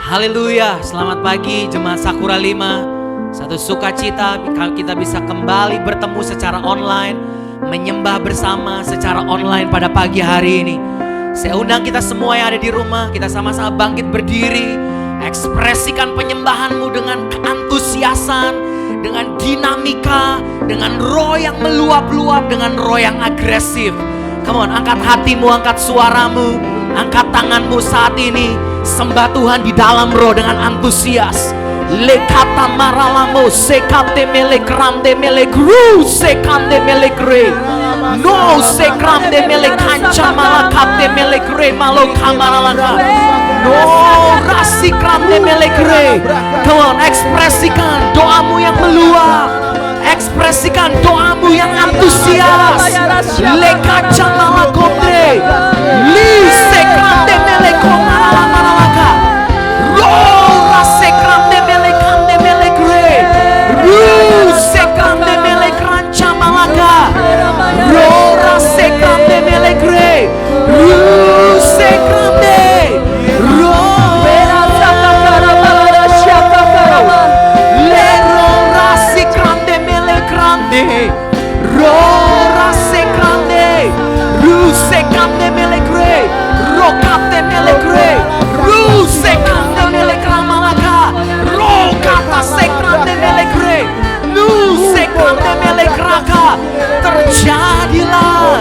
Haleluya, selamat pagi Jemaat Sakura 5. Satu sukacita kita bisa kembali bertemu secara online, menyembah bersama secara online pada pagi hari ini. Saya undang kita semua yang ada di rumah, kita sama-sama bangkit berdiri, ekspresikan penyembahanmu dengan keantusiasan, dengan dinamika, dengan roh yang meluap-luap, dengan roh yang agresif. Come on, angkat hatimu, angkat suaramu, angkat tanganmu saat ini. Sembah Tuhan di dalam roh dengan antusias. Lekata maralamo sekate melek ramde melek ru sekande melek re. No sekramde melek kanca malakate melek re malo kamaralaka. No rasi kramde melek re. Come on, ekspresikan doamu yang meluap. Ekspresikan doamu yang antusias. Lekaca malakote. Li sekramde melek komaralaka. Terjadilah.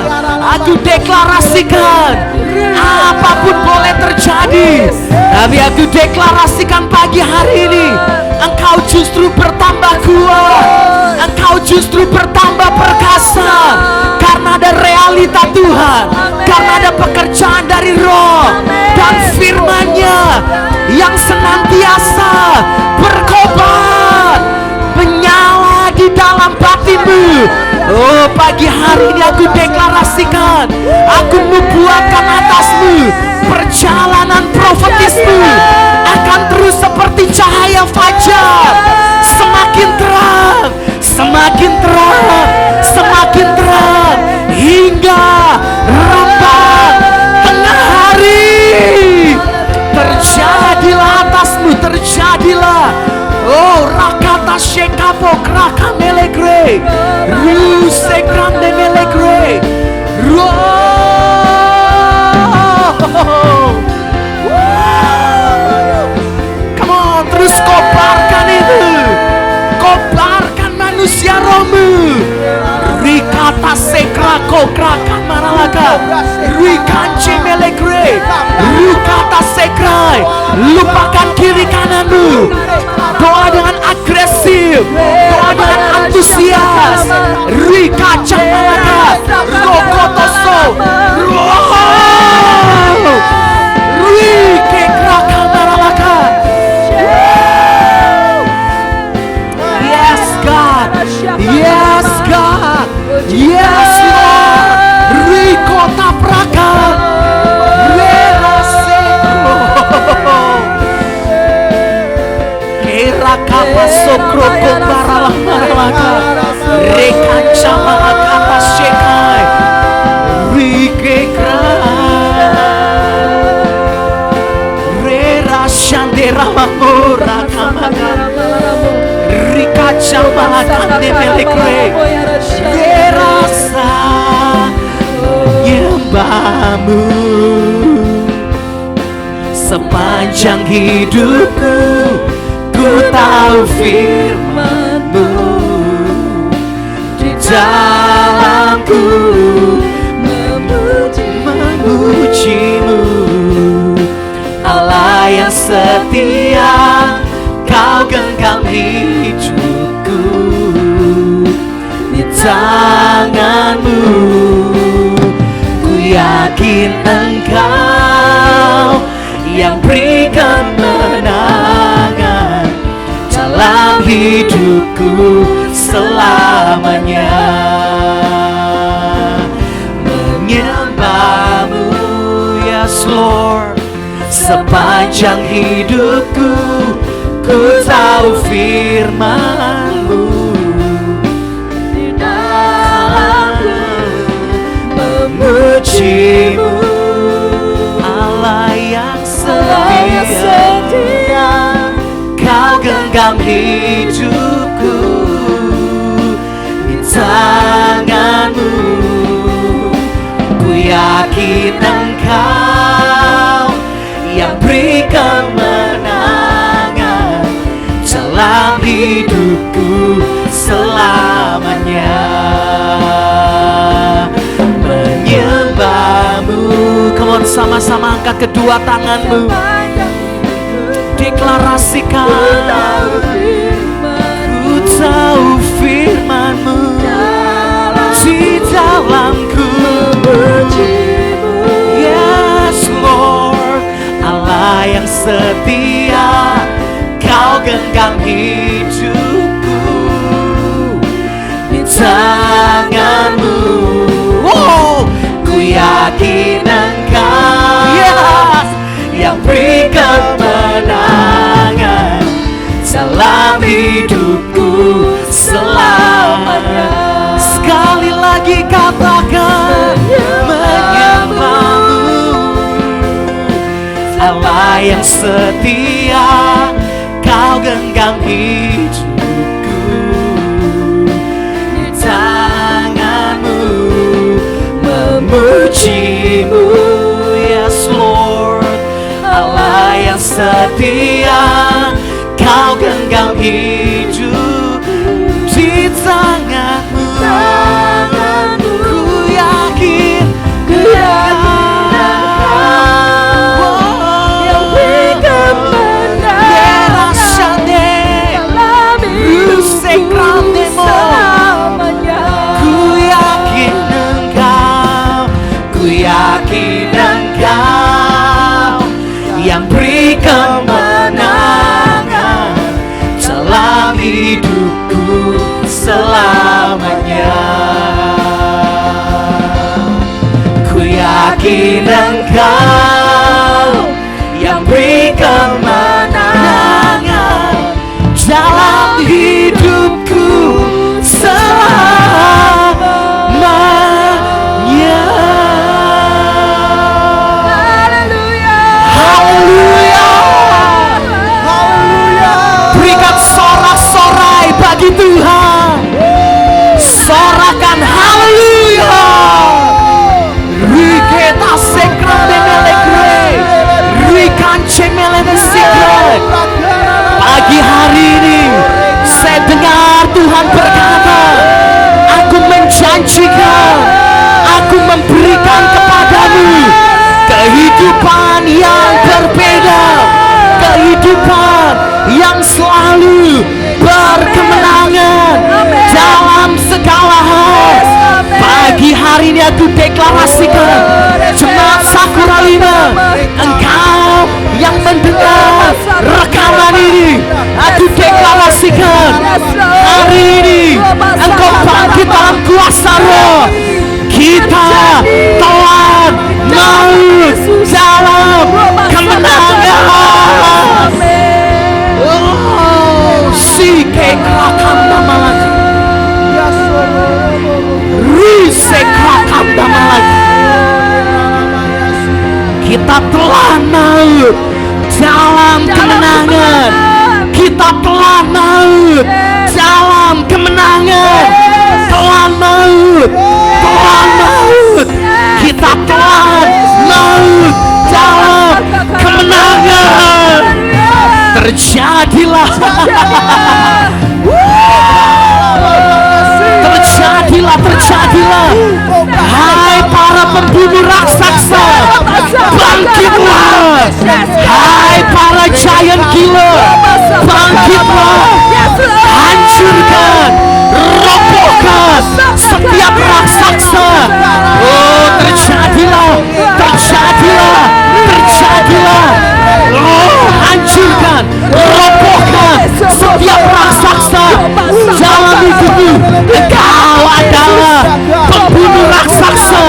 Aku deklarasikan apapun boleh terjadi, tapi aku deklarasikan pagi hari ini engkau justru bertambah kuat, engkau justru bertambah perkasa, karena ada realita Tuhan, karena ada pekerjaan dari Roh dan firman-Nya yang senantiasa berkobar, menyala di dalam batinmu. Oh, pagi hari ini aku deklarasikan, aku membuatkan atasmu perjalanan profetismu akan terus seperti cahaya fajar, semakin terang, semakin terang, semakin terang, hingga rambang tengah hari. Terjadilah atasmu, terjadilah. Oh, rakata shekapo kraka melegre, ru sekrande melegre, ru. Come on, terus kobarkan itu, kobarkan manusia rohmu. Rikata sekrako kraka maralaga, rikanci melegre, rikata sekrai. Lupakan kiri kananmu. Doa dengan agresif, doa dengan antusias. Rika camalaka, rokotoso, Rike kraka maralaka. Yes God, yes God, yes Lord. Riko tapraka, Rakapa sokroko paralah maralaka, rekanca malakapa shekai, rike krai, rera shandera mamora kamaka, rikaca malakande melekre, rerasa nyembahmu sepanjang hidupku. Ku tahu firman-Mu di dalamku memuji-Mu, Allah yang setia, Kau genggam hidupku di tangan-Mu. Ku yakin Engkau yang berikan menangan dalam hidupku selamanya. Menyembah-Mu, yes Lord, sepanjang hidupku. Ku tahu firman-Mu di dalamku memuji-Mu, Allah yang setia, genggam hidupku di tanganmu. Ku yakin Engkau yang beri kemenangan dalam hidupku selamanya. Menyembahmu. Come on, sama-sama angkat kedua tanganmu. Deklarasikan. Ku tahu firman-Mu di dalamku. Yes Lord, Allah yang setia, Kau genggam hidupku di tangan-Mu. Oh, ku yakin Engkau, yes, yang beri kemenangan dalam hidupku selamanya. Sekali lagi katakan, menyembahmu, Allah yang setia, Kau genggam hidupku di tangan-Mu. Memuji-Mu, yes Lord, Allah yang setia, Kau genggam hidup di tangan-Mu. Ku yakin, ku yakin yang beri kemenangan dalam hidupku selamanya. Ku yakin Engkau, ku yakin Engkau yang beri kemenangan dalam hidupku selamanya. Ku yakin Engkau yang beri kemenangan dalam hidupku selamanya. Haleluya. Haleluya. Berikan sorak-sorai bagi Tuhan. Sorakan haleluya. Riketa sekrande melegre, rikan cemele mesigre. Pagi hari ini saya dengar Tuhan berkata, aku menjanjikan, aku memberikan kepadamu kehidupan yang berbeda, kehidupan yang selalu berkemenangan dalam segala hal. Pagi hari ini aku deklarasikan, jemaat Sakura 5, engkau yang mendengar rekaman ini, aku deklarasikan hari ini engkau bangkit dalam kuasa Roh. Kita telan maut dalam kemenangan. Oh, si kekrakam damalaki, rise krakam damalaki. Kita telan maut dalam kemenangan. Kita telan maut dalam kemenangan. Telan maut, telan maut. Kita telan maut dalam kemenangan. Terjadilah. Terjadilah, terjadilah. Hai para pembunuh raksasa, bangkitlah. Hai para giant killer, bangkitlah. Hancurkan, robohkan setiap raksasa. Oh, terjadilah, terjadilah, terjadilah. Oh, hancurkan, robohkan setiap raksasa dalam hidupmu. Engkau adalah pembunuh raksasa.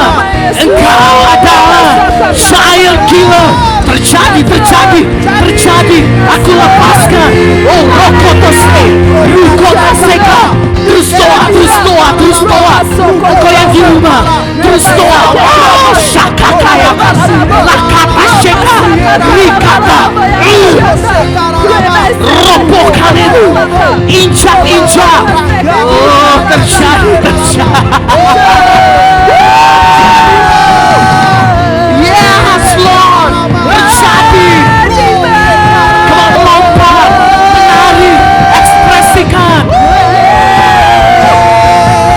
Engkau adalah giant killer. Terjadi, terjadi, terjadi. Aku lepaskan. Oh, rokotose, rukotoseka. Terus doa, terus doa, terus doa. Engkau yang di rumah, terus doa. Oh, syakakaya, lakata syeka, rikata, robohkan firman itu injak-injak. Oh, terjadi. Yes Lord, terjadi. Kau lompat, menari, ekspresikan.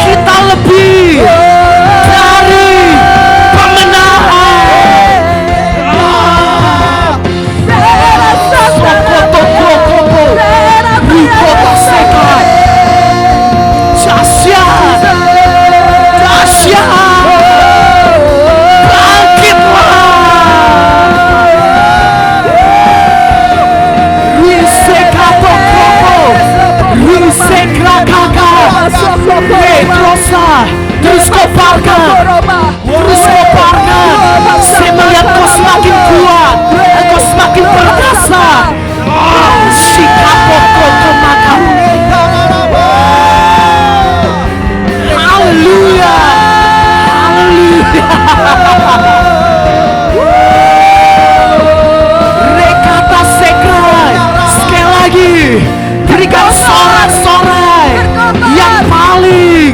Kita lebih dari pemenang. Sokoto-kopo, Rikoto-sekai. Dahsyat. Bangkitlah. Risekato-kopo, Risekrakaka, Petrosa. Terus koparkan. Saya melihat kau semakin kuat, kau semakin perkasa. Shikapo-koto-maka. Haleluya. Rekata sekrai. Sekali lagi, berikan sorak-sorai yang paling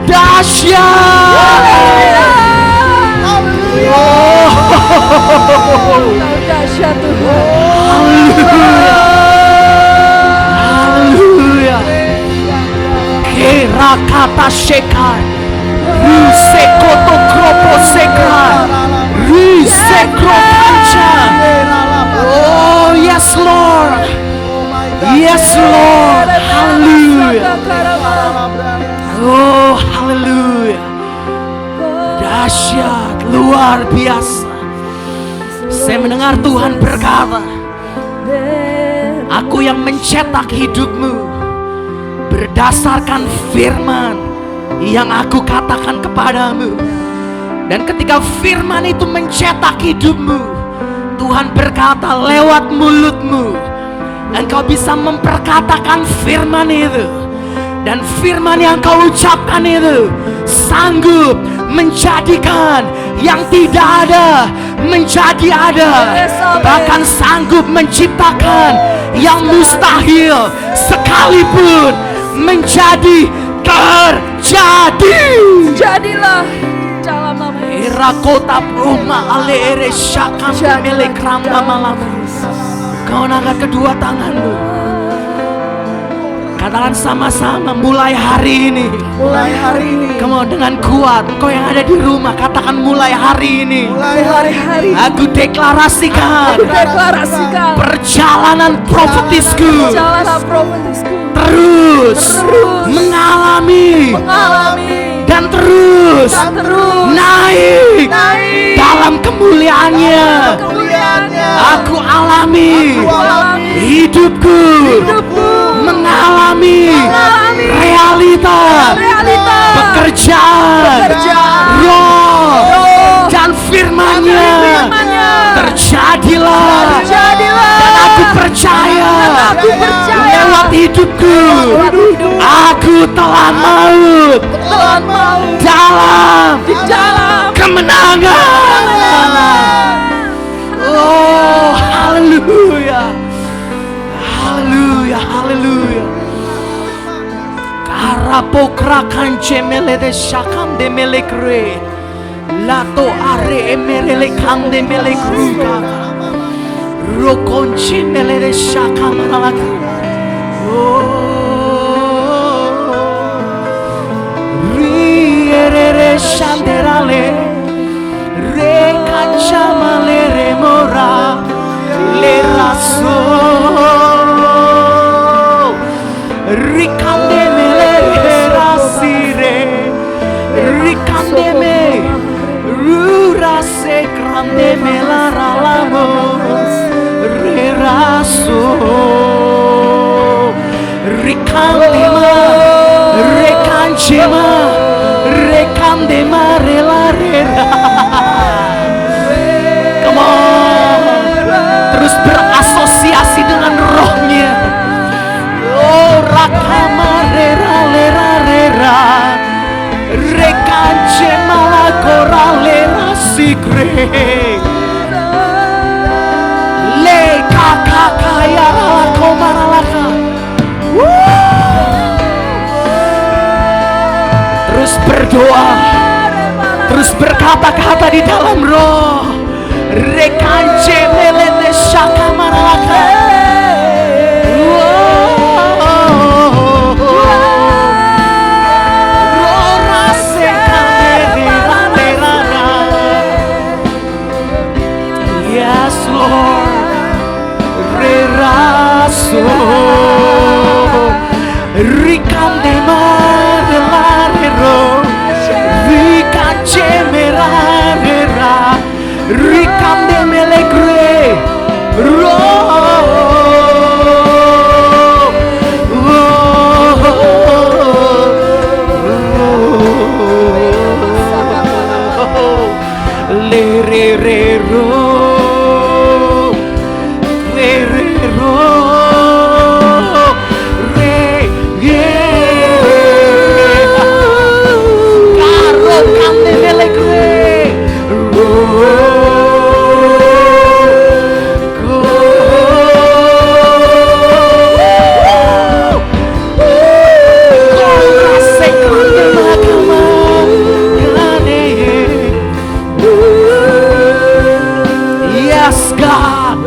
dahsyat. Dahsyat Tuhan. Haleluya. Kerakata shekai. Risekoto kropo sekrai. Risekropancha. Oh yes Lord. Yes Lord. Haleluya. Oh haleluya. Dahsyat, luar biasa. Saya mendengar Tuhan berkata, aku yang mencetak hidupmu berdasarkan firman yang aku katakan kepadamu. Dan ketika firman itu mencetak hidupmu, Tuhan berkata lewat mulutmu engkau bisa memperkatakan firman itu. Dan firman yang kau ucapkan itu sanggup menjadikan yang tidak ada menjadi ada. Bahkan sanggup menciptakan yang mustahil sekalipun menjadi terjadi. Jadilah dalam nama Yesus. Irakota Bruma Ale Syakam Milik Ramba Malam. Kau angkat kedua tanganmu. Katakan sama-sama, mulai hari ini. Mulai hari ini. Kamu dengan kuat. Kau yang ada di rumah, katakan mulai hari ini. Mulai hari. Aku deklarasikan. Perjalanan profetisku. Perjalanan profetisku. Terus mengalami. Dan terus naik. Dalam kemuliaannya. Aku alami. Hidupku. Mengalami realita pekerjaan roh dan firman-Nya terjadilah. Dan aku percaya lewat hidupku aku telah maut dalam kemenangan. Oh haleluya. Haleluya, haleluya. Karapokra kanche melede shakam de melekre. Lato are emerele kande melekruga. Rokonche melede shakam alaka. Oh, riere shanderale. Re kanchamale remora. Le raso. Ricandeme le rasire, ricandeme, rurase grandeme la ralamos, reraso, ricandema, recancema, recandema rela rera. Come on, terus berasosiasi dengan rohnya. Oh rakamarera lera rera rekance malakora lera sikre le kakakaya komaralaka berdoa. Terus berkata-kata di dalam roh. Rekanje melene shaka maraka. Yes, Lord. Reraso. Rikande marelaro. Vikache merarera. Rikande melegre. Ro. Lerero. Yes, God.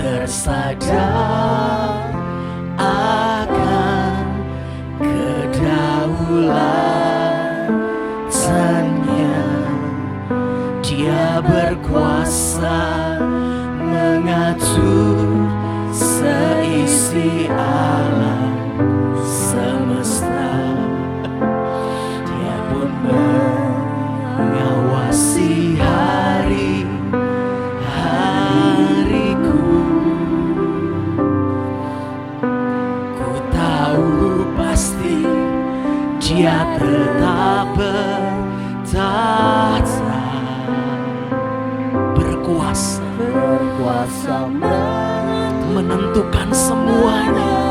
Tersadar akan kedaulatannya. Dia berkuasa mengatur seisi alam semesta. Dia pun mengawasi hari-hariku. Ku tahu pasti Dia tetap bertata, berkuasa menentukan semuanya.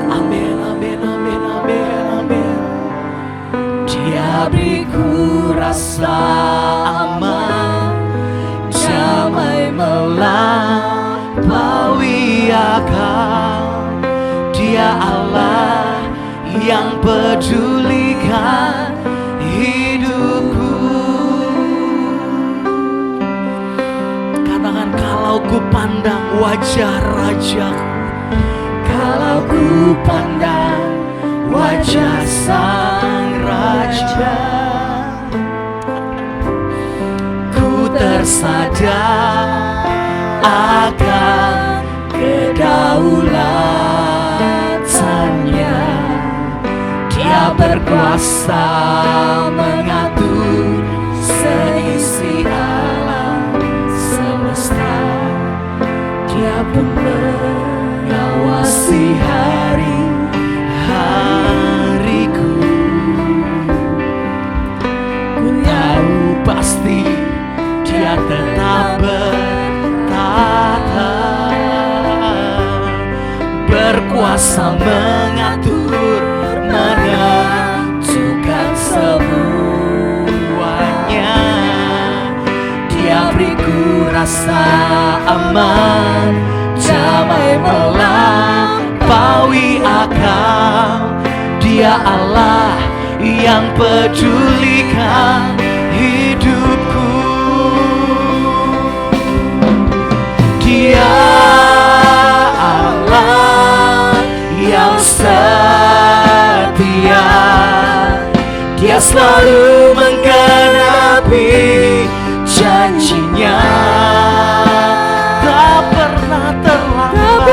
Amin, amin, amin, amin, amin. Dia beriku rasa aman, damai melanda yang pedulikan hidupku. Katakan, kalau ku pandang wajah Rajaku, kalau ku pandang wajah Sang Raja, ku tersadar akan kedaulatannya. Dia berkuasa mengatur seisi alam semesta. Dia pun mengawasi hari-hariku. Ku tahu pasti Dia tetap bertata, berkuasa mengatur, menentukan semuanya. Dia beriku rasa aman, damai melampaui akal. Dia Allah yang pedulikan hidupku. Dia Allah yang setia, Dia selalu menggenapi janjinya. Tak pernah terlambat,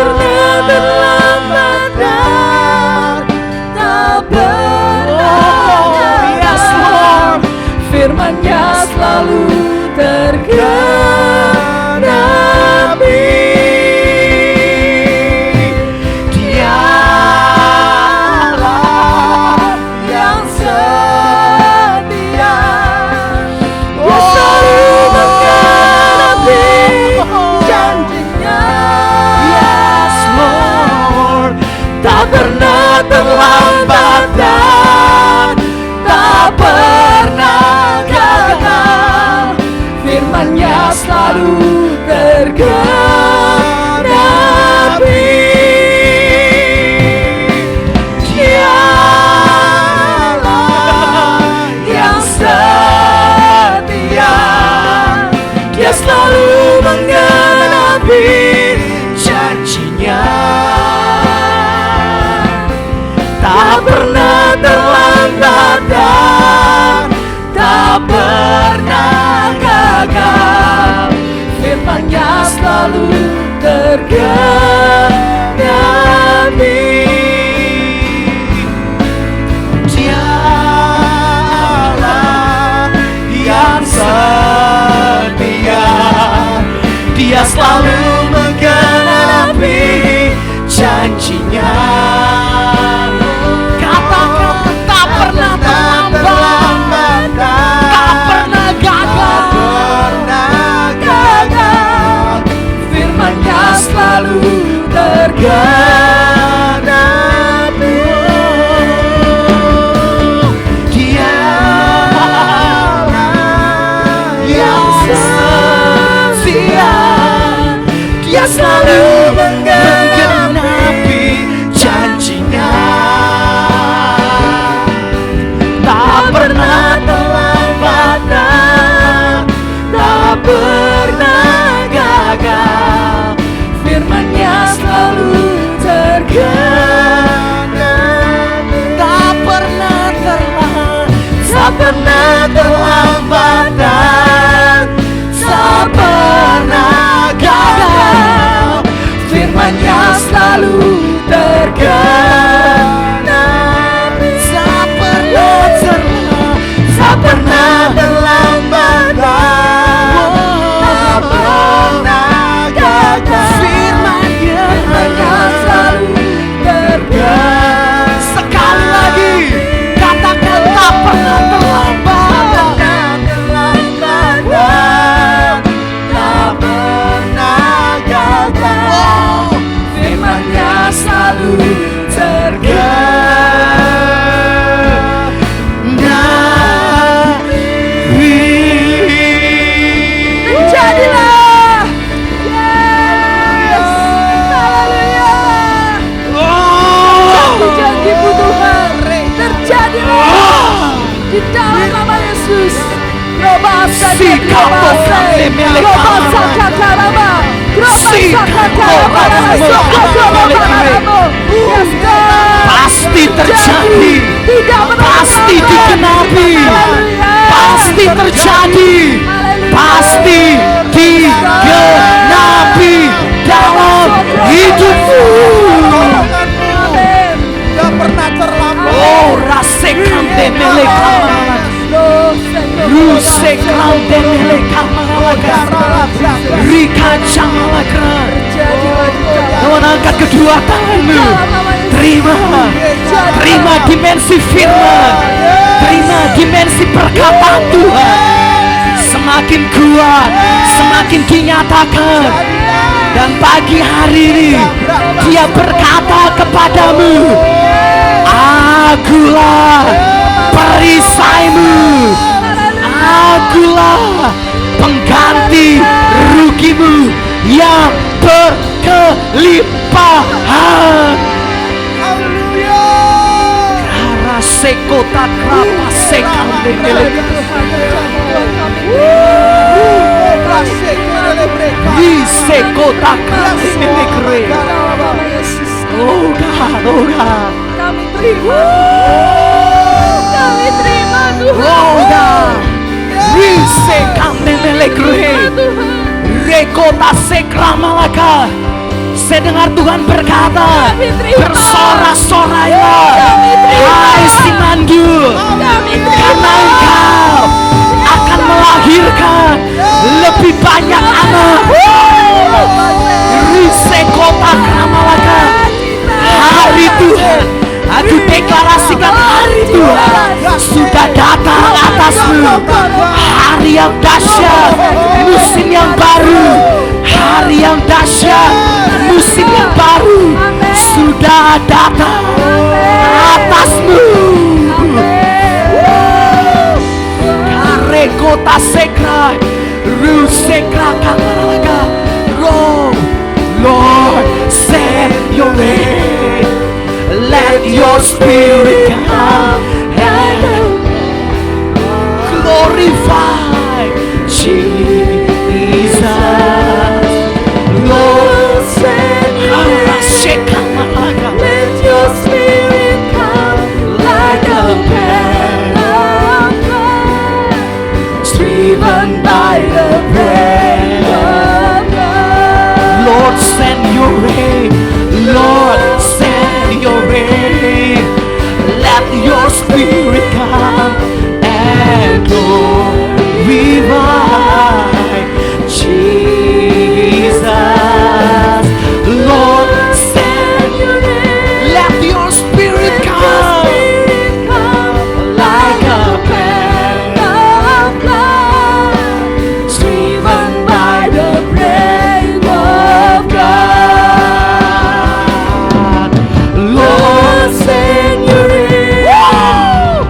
tak pernah gagal. Yes Lord, Firman-Nya selalu tergenapi. Dia Allah Yang setia, Dia selalu menggenapi janjinya. Yes Lord, tak pernah terlambat dan tak pernah gagal. Firman-Nya selalu tergenapi. Dialah Yang setia, Dia selalu menggenapi janjinya. Tak pernah terlambat dan tak pernah gagal. Firman-Nya selalu tergenapi. Dialah yang setia, Dia selalu menggenapi janjinya. Katakan, tak pernah terlambat, tak pernah gagal. Firman-Nya selalu tergenapi. Dialah yang setia, Dia selalu menggenapi janjinya. Tak pernah terlambat dan tak pernah gagal. Firman-Nya selalu tergenapi. Tak pernah terlambat dan tak pernah gagal. Firman-Nya selalu tergenapi. Tak pernah terlambat dan tak pernah gagal. Firman-Nya selalu tergenapi. sekali lagi katakan, tak pernah terlambat, tak pernah gagal. Firman-Nya selalu tergenapi. Si kapo kande milik pasti terjadi, pasti digenapi, pasti terjadi, pasti digenapi dalam hidupmu. Gak pernah terlambat. Oh, rasakan milik Rusekran milik Rika Jamalakran. Tuhan, angkat kedua tanganmu. Terima dimensi firman, terima dimensi perkataan Tuhan. Semakin kuat, semakin dinyatakan. Dan pagi hari ini Dia berkata kepadamu, akulah perisaimu, akulah pengganti rugimu yang berkelimpahan. Rara sekota krapa sekande milik sekota krapa milik re. Oh God, oh God. Kami terima Tuhan. Oh God. Sekande milik re. Rekota sekramalaka. Saya dengar Tuhan berkata, bersorak-sorailah, hai Simandul, karena engkau akan melahirkan lebih banyak anak. Risekota kramalaka. Hari Tuhan, aku deklarasikan hari Tuhan sudah datang atasmu. Hari yang dahsyat, musim yang baru. Hari yang dahsyat, musim yang baru sudah datang atasmu. Karekota sekra, rusekra kamalaga. Lord, send your rain. Let your spirit come and glorify Jesus. Lord, send your rain. Let your spirit come like a pen of fire, driven by the breath of God. Lord, send your rain. Lord, send your rain. Let your spirit come and glorify Jesus. Lord, send your rain. Let your spirit come Like a pen of blood, driven by the breath of God. Lord, Send your rain.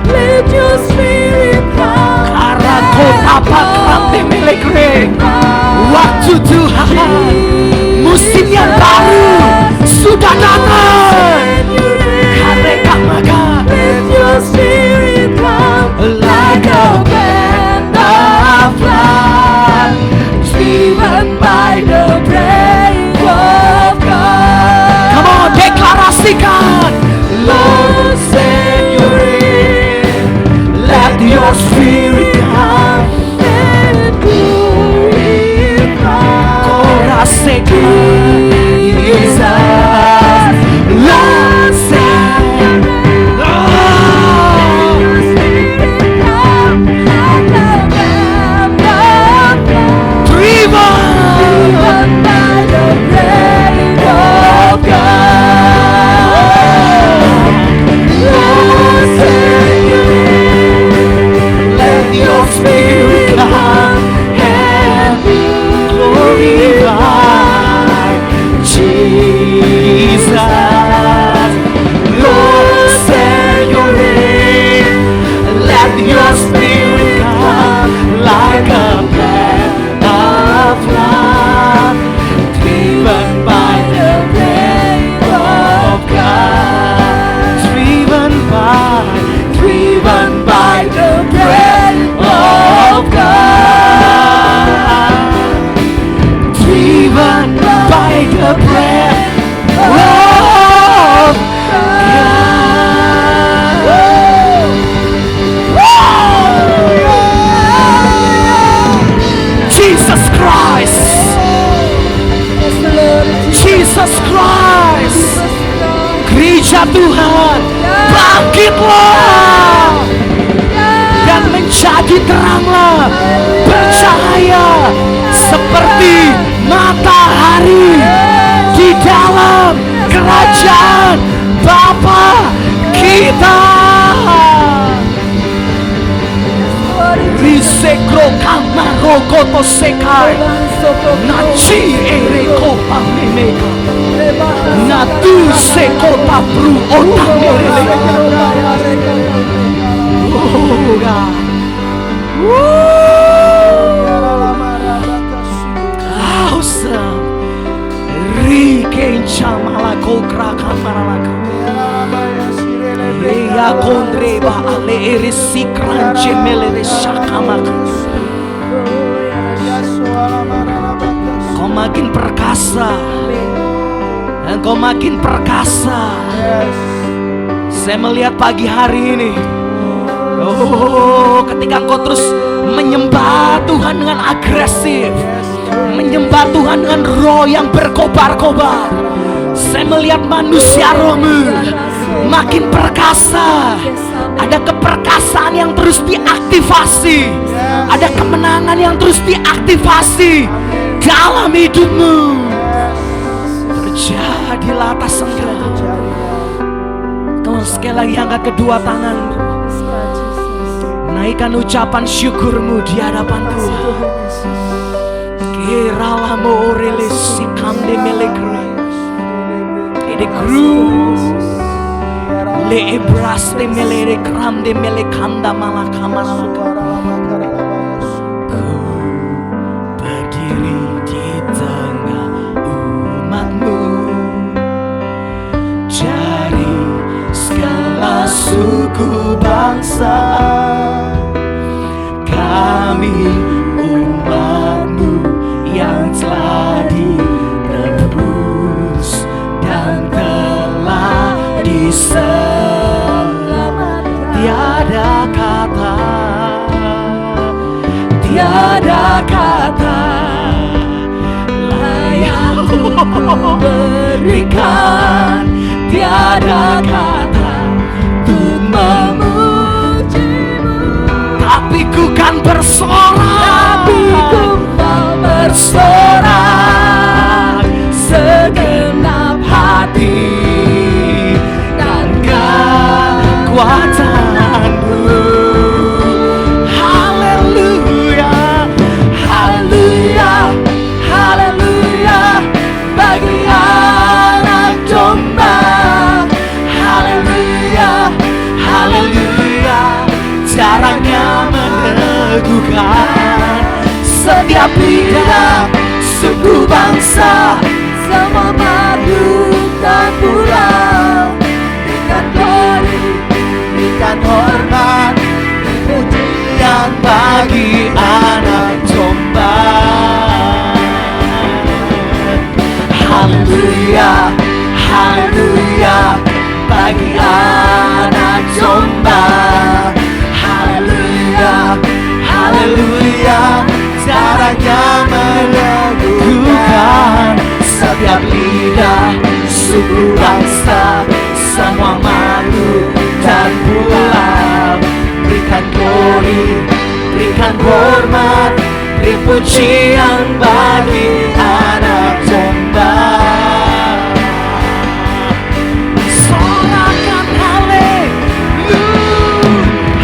Let your spirit come. Karakota pakrante milik re. Waktu Tuhan, musim yang baru sudah datang. Kareka maka Let your spirit come like a band of light, driven by the breath of God. come on, deklarasikan. Lord, send your rain. Let your spirit Come and glorify Korasekan Jesus. Lord, send your spirit come like a band of light, driven driven by the breath of God. Christ. Gereja Tuhan, bangkitlah dan menjadi teranglah, bercahaya seperti matahari di dalam kerajaan Bapa kita. Risekro kamarokoto sekai nachi ereko pamemeka natu sekota pru otamerele. Oh God. Awesome. Riken chamala kokra kamaralaka. Ya kondreba ale erisi kranje melere shakamaka. Kau makin perkasa. Engkau makin perkasa. Saya melihat pagi hari ini, oh, ketika engkau terus menyembah Tuhan dengan agresif, menyembah Tuhan dengan roh yang berkobar-kobar, saya melihat manusia rohmu makin perkasa. Ada keperkasaan yang terus diaktifasi, ada kemenangan yang terus diaktifasi dalam hidupmu. Terjadilah atas engkau. Kamu sekali lagi angkat kedua tangan, naikkan ucapan syukurmu di hadapan Tuhan. Kiralah morele sikam de melegre, de gru, le ebras de melere kram de melekanda malakamala. Berdiri di tengah umatmu, dari segala suku bangsa, kami umatmu yang telah ditebus dan telah diselamatkan. Tiada kata layak berikan, tiada kata untuk memujimu. Tapi ku kan bersorak, bersorak segenap hati dan kekuatanmu. Haleluya, haleluya, haleluya bagi anak domba. Haleluya, haleluya, caranya meneguhkan setiap lidah, suku bangsa, semua makhluk dan pulau. Berikan glory, berikan hormat, pujian bagi anak domba. Haleluya, haleluya bagi anak domba. Haleluya, haleluya, caranya meneguhkan setiap lidah, suku bangsa, semua makhluk dan pulau. Berikan glory, berikan hormat, beri pujian bagi anak domba. Sorakan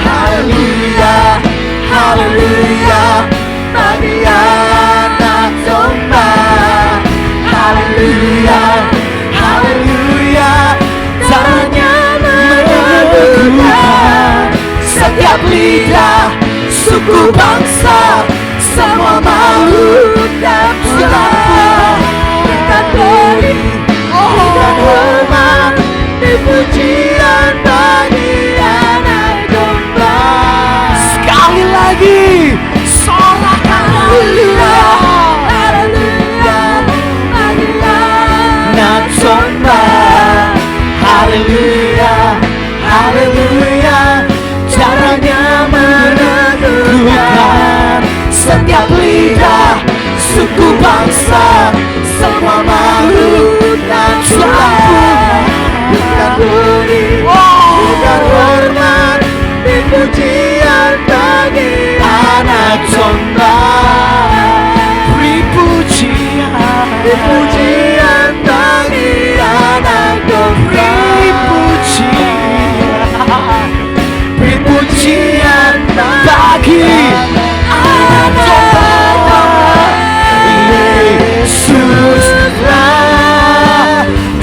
haleluya, haleluya bagi anak domba. Haleluya, haleluya, caranya meneguhkan setiap lidah, suku bangsa, semua makhluk dan pulau. Berikan glory, berikan hormat, pujian bagi anak domba. Sekali lagi, sorakan haleluya, haleluya bagi anak domba. Haleluya, haleluya, caranya meneguhkan setiap lidah, suku bangsa, semua makhluk dan sembah, beri pujian, pujian bagi anak domba, beri pujian bagi anak domba. Yesuslah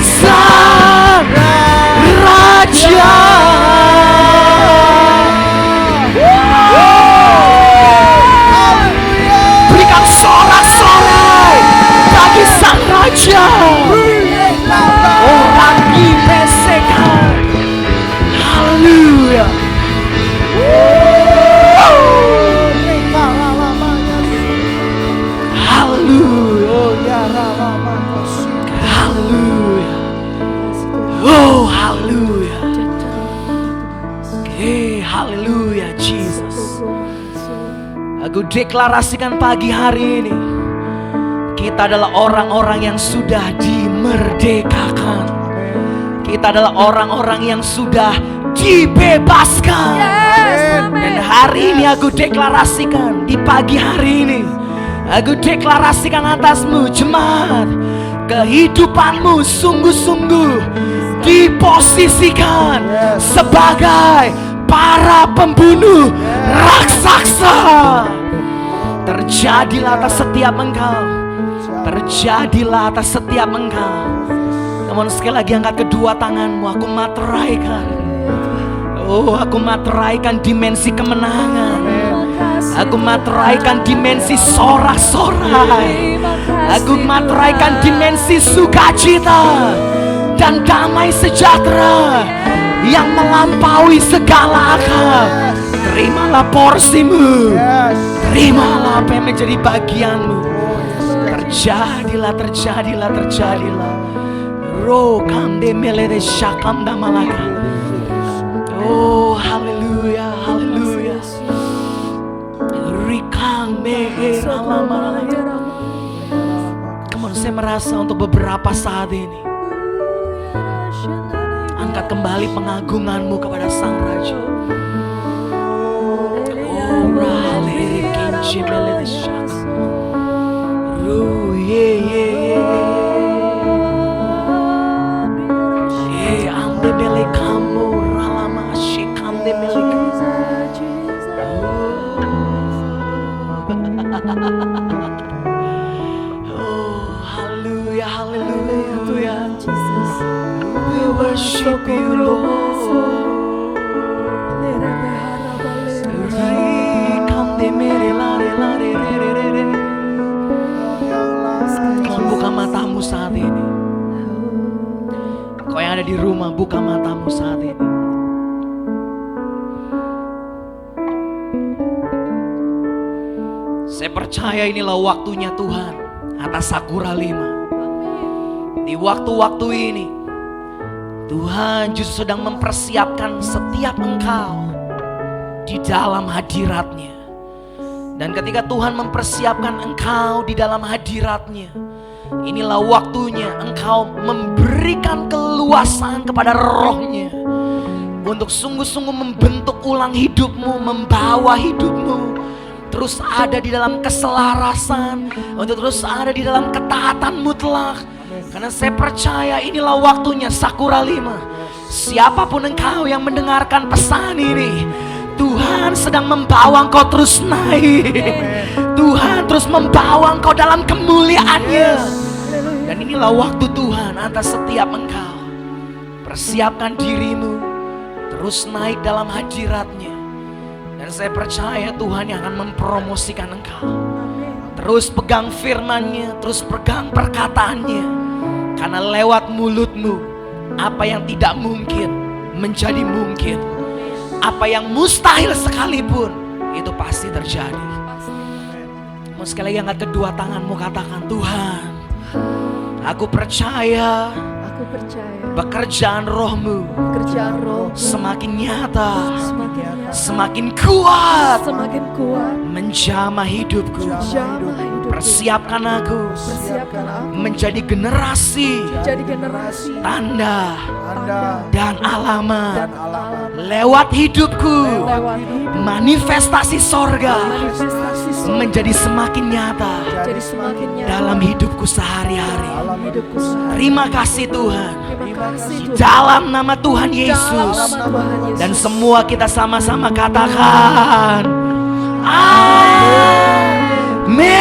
sang Raja. Berikan sorak-sorai bagi sang Raja. Orang dibesekan. Haleluya. Haleluya. Haleluya. Oh, haleluya. Hey, haleluya, Jesus. Aku deklarasikan pagi hari ini, kita adalah orang-orang yang sudah dimerdekakan. Kita adalah orang-orang yang sudah dibebaskan. Dan hari ini aku deklarasikan, di pagi hari ini aku deklarasikan atasmu jemaat, kehidupanmu sungguh-sungguh diposisikan sebagai para pembunuh raksasa. Terjadilah atas setiap engkau. Terjadilah atas setiap engkau. Namun sekali lagi angkat kedua tanganmu, aku materaikan. Oh, aku materaikan dimensi kemenangan. Aku materaikan dimensi sorak-sorai. Aku materaikan dimensi sukacita dan damai sejahtera yang melampaui segala akal. Terimalah porsimu. Terimalah apa yang menjadi bagianmu. Terjadilah, terjadilah, terjadilah. Ro kamde melede syakam damalaka. Oh, haleluya, haleluya. Rikang mehe alamala. Come on, saya merasa untuk beberapa saat ini, angkat kembali pengagunganmu kepada Sang Raja. Oh, rale kinci melede syakam. Ru ye ye ye. Ye amde bele kamu ralama shikam de bele. Oh, hallelujah, hallelujah. We worship you, Lord. Come de mere lare lare re re re re. Kau buka matamu saat ini. Kau yang ada di rumah, buka matamu saat ini. Saya percaya inilah waktunya Tuhan atas Sakura 5. Di waktu-waktu ini Tuhan justru sedang mempersiapkan setiap engkau di dalam hadirat-Nya. Dan ketika Tuhan mempersiapkan engkau di dalam hadirat-Nya, inilah waktunya engkau memberikan keluasan kepada Roh-Nya untuk sungguh-sungguh membentuk ulang hidupmu, membawa hidupmu terus ada di dalam keselarasan, untuk terus ada di dalam ketaatan mutlak. Karena saya percaya inilah waktunya Sakura 5. Siapapun engkau yang mendengarkan pesan ini, Tuhan sedang membawa engkau terus naik. Tuhan terus membawa engkau dalam kemuliaan-Nya. Dan inilah waktu Tuhan atas setiap engkau. Persiapkan dirimu terus naik dalam hadirat-Nya. Dan saya percaya Tuhan yang akan mempromosikan engkau. Terus pegang firman-Nya, terus pegang perkataan-Nya. Karena lewat mulutmu, apa yang tidak mungkin menjadi mungkin. Apa yang mustahil sekalipun, itu pasti terjadi. Mau sekali lagi angkat kedua tanganmu, katakan, Tuhan, aku percaya pekerjaan Roh-Mu semakin nyata, semakin kuat menjamah hidupku. Persiapkan aku Persiapkan aku menjadi generasi jadi generasi tanda Anda dan alamat dan alamat lewat hidupku. lewat hidup Manifestasi sorga manifestasi surga menjadi semakin nyata jadi semakin nyata dalam hidupku sehari-hari. dalam hidupku sehari. Terima kasih Tuhan. Terima kasih Tuhan. Dalam nama Tuhan Dalam Yesus. nama Tuhan Yesus. Dan semua kita sama-sama katakan Amin.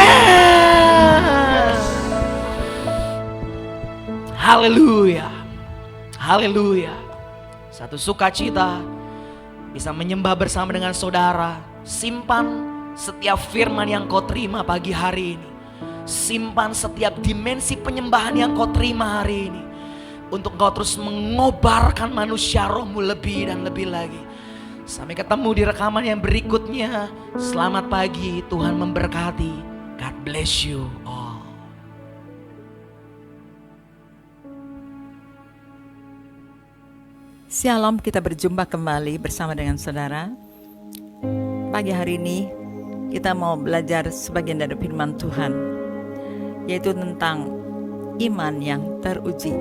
Haleluya. Haleluya. Satu sukacita bisa menyembah bersama dengan saudara. Simpan setiap firman yang kau terima pagi hari ini. Simpan setiap dimensi penyembahan yang kau terima hari ini, untuk kau terus mengobarkan manusia rohmu lebih dan lebih lagi. Sampai ketemu di rekaman yang berikutnya. Selamat pagi, Tuhan memberkati. God bless you all. Shalom, kita berjumpa kembali bersama dengan saudara. Pagi hari ini kita mau belajar sebagian dari firman Tuhan, yaitu tentang iman yang teruji.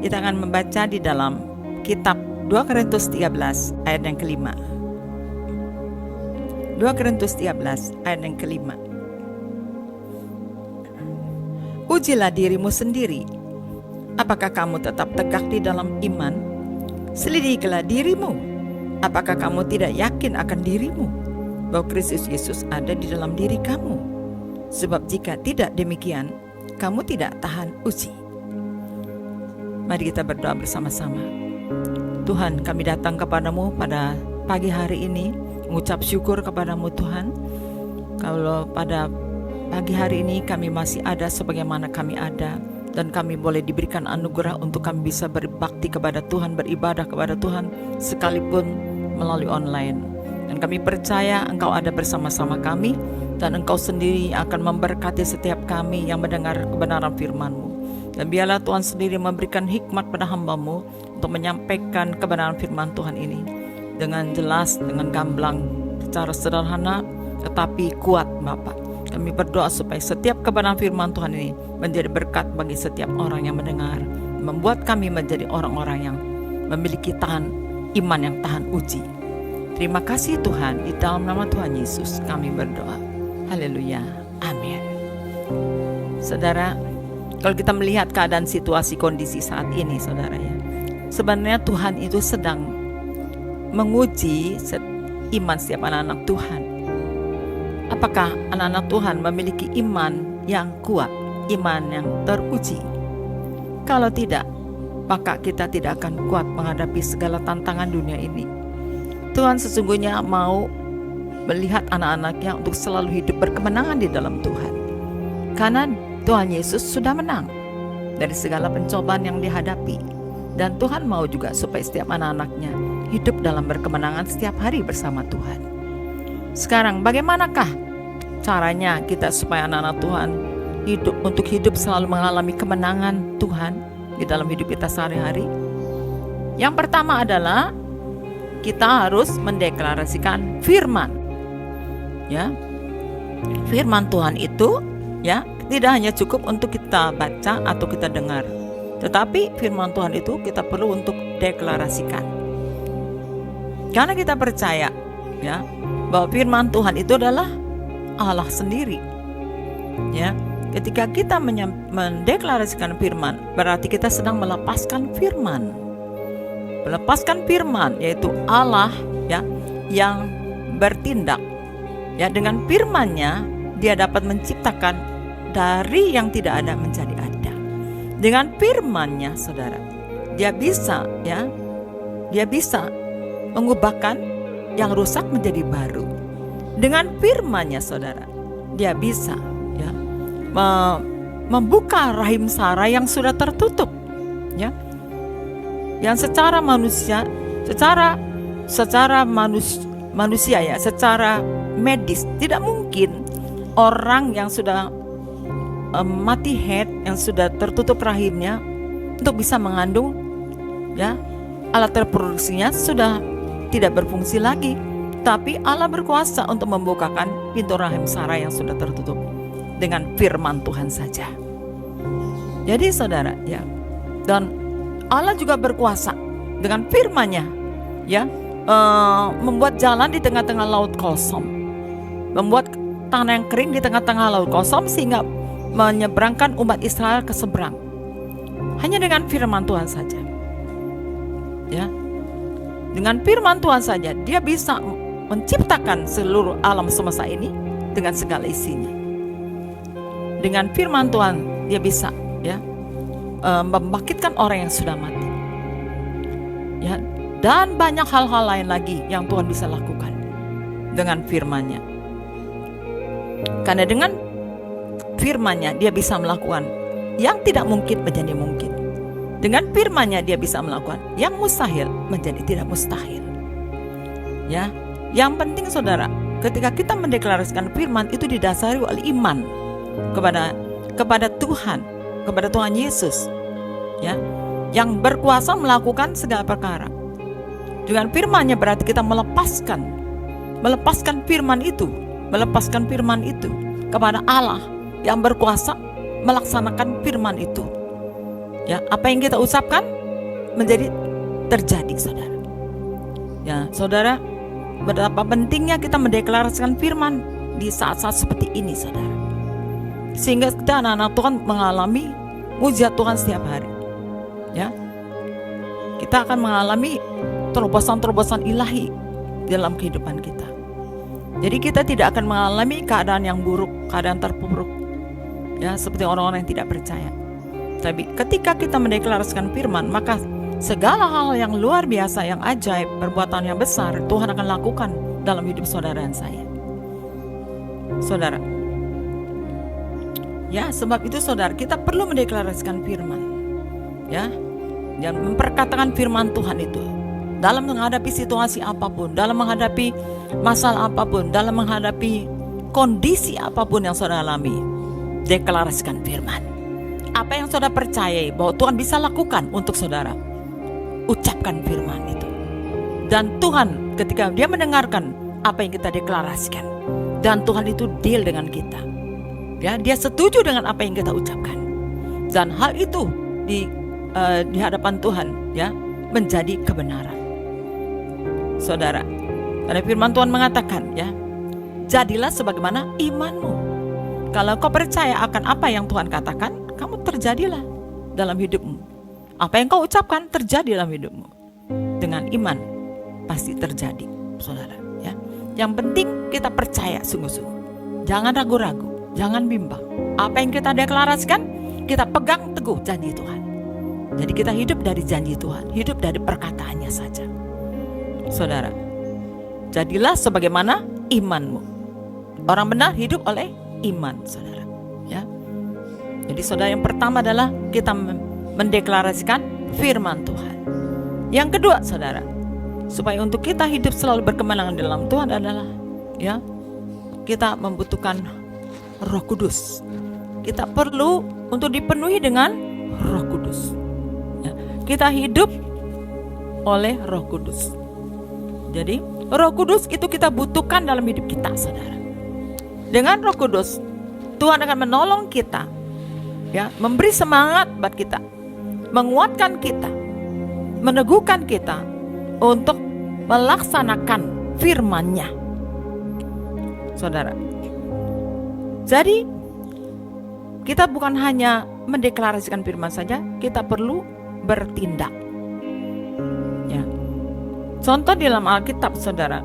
Kita akan membaca di dalam kitab 2 Korintus 13 ayat yang kelima. 2 Korintus 13 ayat yang kelima. Ujilah dirimu sendiri, apakah kamu tetap tegak di dalam iman? Selidikilah dirimu, apakah kamu tidak yakin akan dirimu bahwa Kristus Yesus ada di dalam diri kamu? Sebab jika tidak demikian, kamu tidak tahan uji. Mari kita berdoa bersama-sama. Tuhan, kami datang kepadamu pada pagi hari ini, mengucap syukur kepadamu Tuhan. Kalau pada pagi hari ini kami masih ada sebagaimana kami ada, dan kami boleh diberikan anugerah untuk kami bisa berbakti kepada Tuhan, beribadah kepada Tuhan, sekalipun melalui online. Dan kami percaya Engkau ada bersama-sama kami, dan Engkau sendiri akan memberkati setiap kami yang mendengar kebenaran firman-Mu. Dan biarlah Tuhan sendiri memberikan hikmat pada hamba-Mu untuk menyampaikan kebenaran firman Tuhan ini dengan jelas, dengan gamblang, secara sederhana tetapi kuat Bapa. Kami berdoa supaya setiap kebenaran firman Tuhan ini menjadi berkat bagi setiap orang yang mendengar, membuat kami menjadi orang-orang yang memiliki iman yang tahan uji. Terima kasih Tuhan, di dalam nama Tuhan Yesus kami berdoa. Haleluya, amin. Saudara, kalau kita melihat keadaan situasi kondisi saat ini, saudara ya, sebenarnya Tuhan itu sedang menguji iman setiap anak-anak Tuhan. Apakah anak-anak Tuhan memiliki iman yang kuat, iman yang teruji? Kalau tidak, maka kita tidak akan kuat menghadapi segala tantangan dunia ini. Tuhan sesungguhnya mau melihat anak-anaknya untuk selalu hidup berkemenangan di dalam Tuhan. Karena Tuhan Yesus sudah menang dari segala pencobaan yang dihadapi. Dan Tuhan mau juga supaya setiap anak-anaknya hidup dalam berkemenangan setiap hari bersama Tuhan. Sekarang bagaimanakah caranya kita supaya anak-anak Tuhan hidup selalu mengalami kemenangan Tuhan di dalam hidup kita sehari-hari? Yang pertama adalah kita harus mendeklarasikan firman. Ya. Firman Tuhan itu ya tidak hanya cukup untuk kita baca atau kita dengar, tetapi firman Tuhan itu kita perlu untuk deklarasikan. Karena kita percaya ya bahwa firman Tuhan itu adalah Allah sendiri. Ya, ketika kita mendeklarasikan firman, berarti kita sedang melepaskan firman. Melepaskan firman yaitu Allah ya yang bertindak. Ya, dengan firman-Nya Dia dapat menciptakan dari yang tidak ada menjadi ada. Dengan firman-Nya, saudara, Dia bisa mengubahkan yang rusak menjadi baru. Dengan firman-Nya, saudara, Dia bisa ya membuka rahim Sarah yang sudah tertutup, ya. Yang secara manusia, secara manusia ya, secara medis tidak mungkin orang yang sudah mati head, yang sudah tertutup rahimnya untuk bisa mengandung, ya, alat reproduksinya sudah tidak berfungsi lagi. Tapi Allah berkuasa untuk membukakan pintu rahim Sarah yang sudah tertutup. dengan firman Tuhan saja. Jadi saudara, ya, dan Allah juga berkuasa dengan firman-Nya, ya, membuat jalan di tengah-tengah laut kosong, membuat tanah yang kering di tengah-tengah laut kosong, sehingga menyeberangkan umat Israel ke seberang. Hanya dengan firman Tuhan saja, ya, dengan firman Tuhan saja Dia bisa menciptakan seluruh alam semesta ini dengan segala isinya. Dengan firman Tuhan Dia bisa, ya, membangkitkan orang yang sudah mati, ya, dan banyak hal-hal lain lagi yang Tuhan bisa lakukan dengan firman-Nya. Karena dengan firman-Nya Dia bisa melakukan yang tidak mungkin menjadi mungkin. Dengan firman-Nya Dia bisa melakukan yang mustahil menjadi tidak mustahil. Ya, yang penting saudara, ketika kita mendeklarasikan firman itu didasari oleh iman kepada Tuhan, kepada Tuhan Yesus, ya, yang berkuasa melakukan segala perkara. Dengan firman-Nya berarti kita melepaskan firman itu kepada Allah yang berkuasa melaksanakan firman itu. Ya, apa yang kita ucapkan menjadi terjadi, saudara. Ya, saudara, betapa pentingnya kita mendeklarasikan firman di saat-saat seperti ini, saudara. Sehingga kita anak-anak Tuhan mengalami mujizat Tuhan setiap hari. Ya, kita akan mengalami terobosan-terobosan ilahi dalam kehidupan kita. Jadi kita tidak akan mengalami keadaan yang buruk, keadaan terpuruk, ya, seperti orang-orang yang tidak percaya. Tapi ketika kita mendeklarasikan firman, maka segala hal yang luar biasa, yang ajaib, perbuatan yang besar Tuhan akan lakukan dalam hidup saudara dan saya. Saudara, ya, sebab itu saudara, kita perlu mendeklarasikan firman, ya, dan memperkatakan firman Tuhan itu dalam menghadapi situasi apapun, dalam menghadapi masalah apapun, dalam menghadapi kondisi apapun yang saudara alami. Deklarasikan firman. Apa yang saudara percayai bahwa Tuhan bisa lakukan untuk saudara, ucapkan firman itu. Dan Tuhan ketika Dia mendengarkan apa yang kita deklarasikan, dan Tuhan itu deal dengan kita, ya, Dia setuju dengan apa yang kita ucapkan, dan hal itu di hadapan Tuhan, ya, menjadi kebenaran. Saudara, karena firman Tuhan mengatakan, ya, jadilah sebagaimana imanmu. Kalau kau percaya akan apa yang Tuhan katakan, kamu terjadilah dalam hidupmu. Apa yang kau ucapkan terjadi dalam hidupmu. Dengan iman pasti terjadi, saudara, ya. Yang penting kita percaya sungguh-sungguh. Jangan ragu-ragu, jangan bimbang. Apa yang kita deklarasikan, kita pegang teguh janji Tuhan. Jadi kita hidup dari janji Tuhan, hidup dari perkataannya saja. Saudara, jadilah sebagaimana imanmu. Orang benar hidup oleh iman, saudara, ya. Jadi saudara, yang pertama adalah kita mendeklarasikan firman Tuhan. Yang kedua, saudara, supaya untuk kita hidup selalu berkemenangan dalam Tuhan adalah, ya, kita membutuhkan Roh Kudus. Kita perlu untuk dipenuhi dengan Roh Kudus, ya. Kita hidup oleh Roh Kudus. Jadi Roh Kudus itu kita butuhkan dalam hidup kita, saudara. Dengan Roh Kudus, Tuhan akan menolong kita, ya, memberi semangat buat kita, menguatkan kita, meneguhkan kita untuk melaksanakan firman-Nya, saudara. Jadi kita bukan hanya mendeklarasikan firman saja, kita perlu bertindak, ya. Contoh di dalam Alkitab, saudara,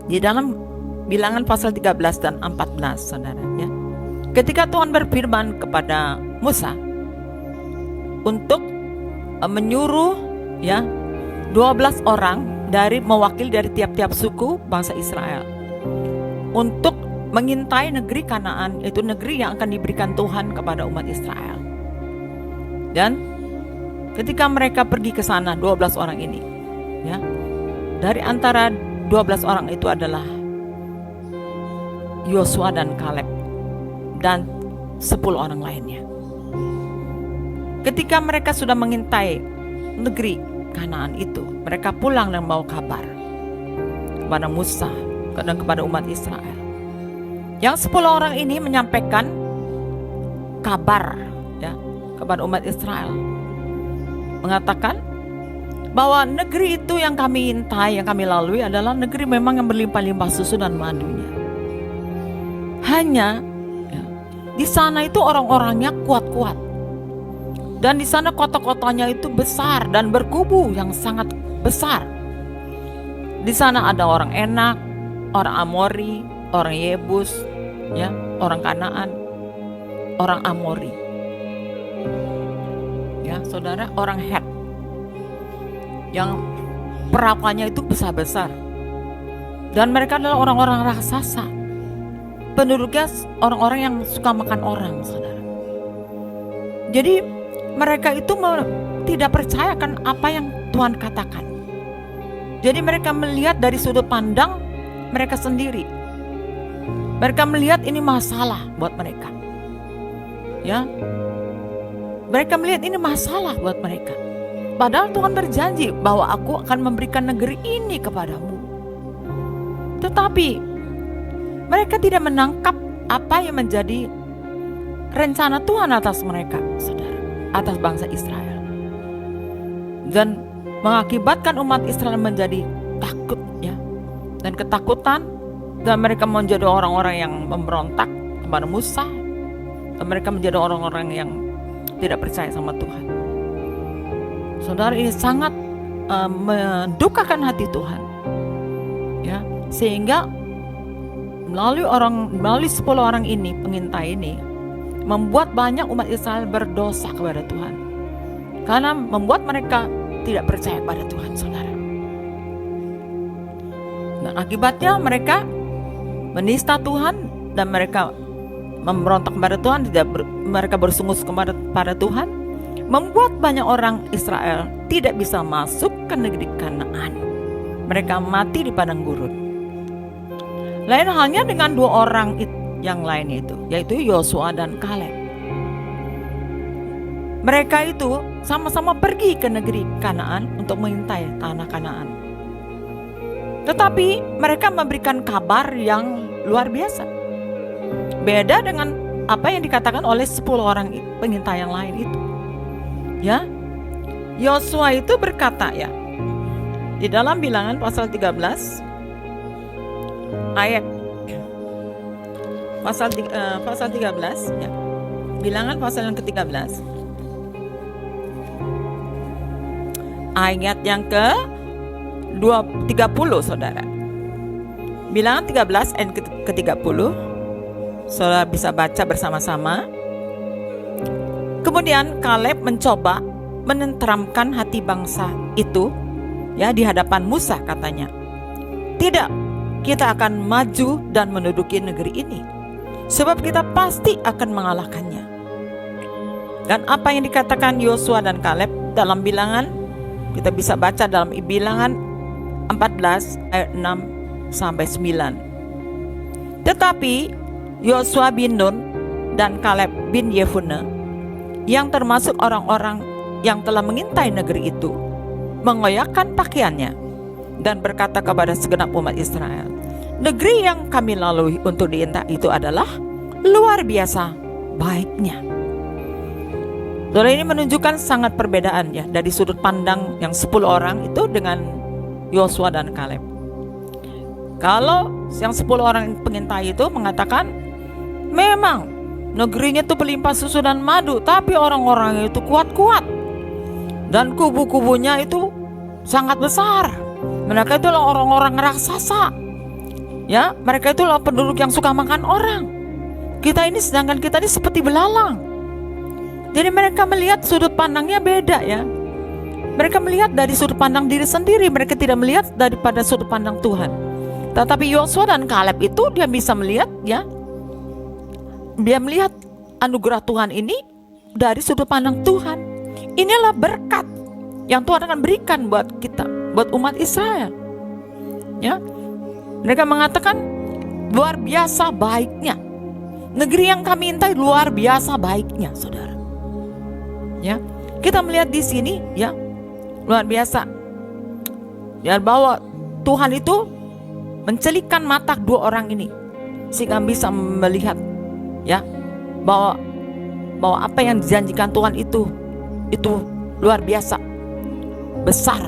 di dalam Bilangan pasal 13 dan 14, saudara, ya. Ketika Tuhan berfirman kepada Musa untuk menyuruh, ya, 12 orang mewakili dari tiap-tiap suku bangsa Israel untuk mengintai negeri Kanaan, itu negeri yang akan diberikan Tuhan kepada umat Israel. Dan ketika mereka pergi ke sana, 12 orang ini, ya, dari antara 12 orang itu adalah Yosua dan Kaleb dan 10 orang lainnya. Ketika mereka sudah mengintai negeri Kanaan itu, mereka pulang dan membawa kabar kepada Musa dan kepada umat Israel. Yang 10 orang ini menyampaikan kabar, ya, kepada umat Israel, mengatakan bahwa negeri itu yang kami intai, yang kami lalui adalah negeri memang yang berlimpah-limpah susu dan madunya. Hanya ya, di sana itu orang-orangnya kuat-kuat, dan di sana kota-kotanya itu besar dan berkubu yang sangat besar. Di sana ada orang Enak, orang Amori, orang Yebus, ya, orang Kanaan, orang Amori, ya saudara, orang Het, yang perawakannya itu besar-besar, dan mereka adalah orang-orang raksasa. Penduduknya orang-orang yang suka makan orang, saudara. Jadi mereka itu tidak percayakan apa yang Tuhan katakan. Jadi mereka melihat dari sudut pandang mereka sendiri. Mereka melihat ini masalah buat mereka, ya. Mereka melihat ini masalah buat mereka. Padahal Tuhan berjanji bahwa aku akan memberikan negeri ini kepadamu. Tetapi mereka tidak menangkap apa yang menjadi rencana Tuhan atas mereka, saudara, atas bangsa Israel. Dan mengakibatkan umat Israel menjadi takut, ya, dan ketakutan, dan mereka menjadi orang-orang yang memberontak kepada Musa, dan mereka menjadi orang-orang yang tidak percaya sama Tuhan. Saudara, ini sangat mendukakan hati Tuhan, ya, sehingga melalui 10 orang ini, pengintai ini, membuat banyak umat Israel berdosa kepada Tuhan, karena membuat mereka tidak percaya pada Tuhan, saudara. Dan akibatnya mereka menista Tuhan, dan mereka memberontak kepada Tuhan, mereka bersungut kepada Tuhan, membuat banyak orang Israel tidak bisa masuk ke negeri Kanaan. Mereka mati di padang gurun. Lain halnya dengan 2 orang yang lain itu, yaitu Yosua dan Kaleb. Mereka itu sama-sama pergi ke negeri Kanaan untuk mengintai tanah Kanaan. Tetapi mereka memberikan kabar yang luar biasa. Beda dengan apa yang dikatakan oleh 10 orang pengintai yang lain itu. Ya, Yosua itu berkata, ya, di dalam Bilangan pasal 13 ayat pasal 13, ya. Bilangan pasal yang ke-13 ayat yang ke-30, saudara. Bilangan 13 ayat ke-30, saudara bisa baca bersama-sama. Kemudian Kaleb mencoba menenteramkan hati bangsa itu, ya, di hadapan Musa, katanya, "Tidak, kita akan maju dan menduduki negeri ini, sebab kita pasti akan mengalahkannya." Dan apa yang dikatakan Yosua dan Kaleb dalam Bilangan, kita bisa baca dalam Bilangan 14 ayat 6 sampai 9. Tetapi Yosua bin Nun dan Kaleb bin Yefune, yang termasuk orang-orang yang telah mengintai negeri itu, mengoyakkan pakaiannya dan berkata kepada segenap umat Israel, "Negeri yang kami lalui untuk diintai itu adalah luar biasa baiknya." Saudara, ini menunjukkan sangat perbedaan, ya, dari sudut pandang yang 10 orang itu dengan Yosua dan Kaleb. Kalau yang 10 orang pengintai itu mengatakan, memang negerinya itu berlimpah susu dan madu, tapi orang-orangnya itu kuat-kuat, dan kubu-kubunya itu sangat besar. Mereka itu orang-orang raksasa, ya, mereka itu penduduk yang suka makan orang. Sedangkan kita ini seperti belalang. Jadi mereka melihat sudut pandangnya beda, ya. Mereka melihat dari sudut pandang diri sendiri, mereka tidak melihat daripada sudut pandang Tuhan. Tetapi Yosua dan Kaleb itu dia bisa melihat, ya, dia melihat anugerah Tuhan ini dari sudut pandang Tuhan. Inilah berkat yang Tuhan akan berikan buat kita, buat umat Israel, ya. Mereka mengatakan luar biasa baiknya. Negeri yang kami intai luar biasa baiknya, saudara. Ya, kita melihat di sini, ya, luar biasa, ya, bahwa Tuhan itu mencelikkan mata 2 orang ini, sehingga bisa melihat ya bahwa apa yang dijanjikan Tuhan itu luar biasa, besar.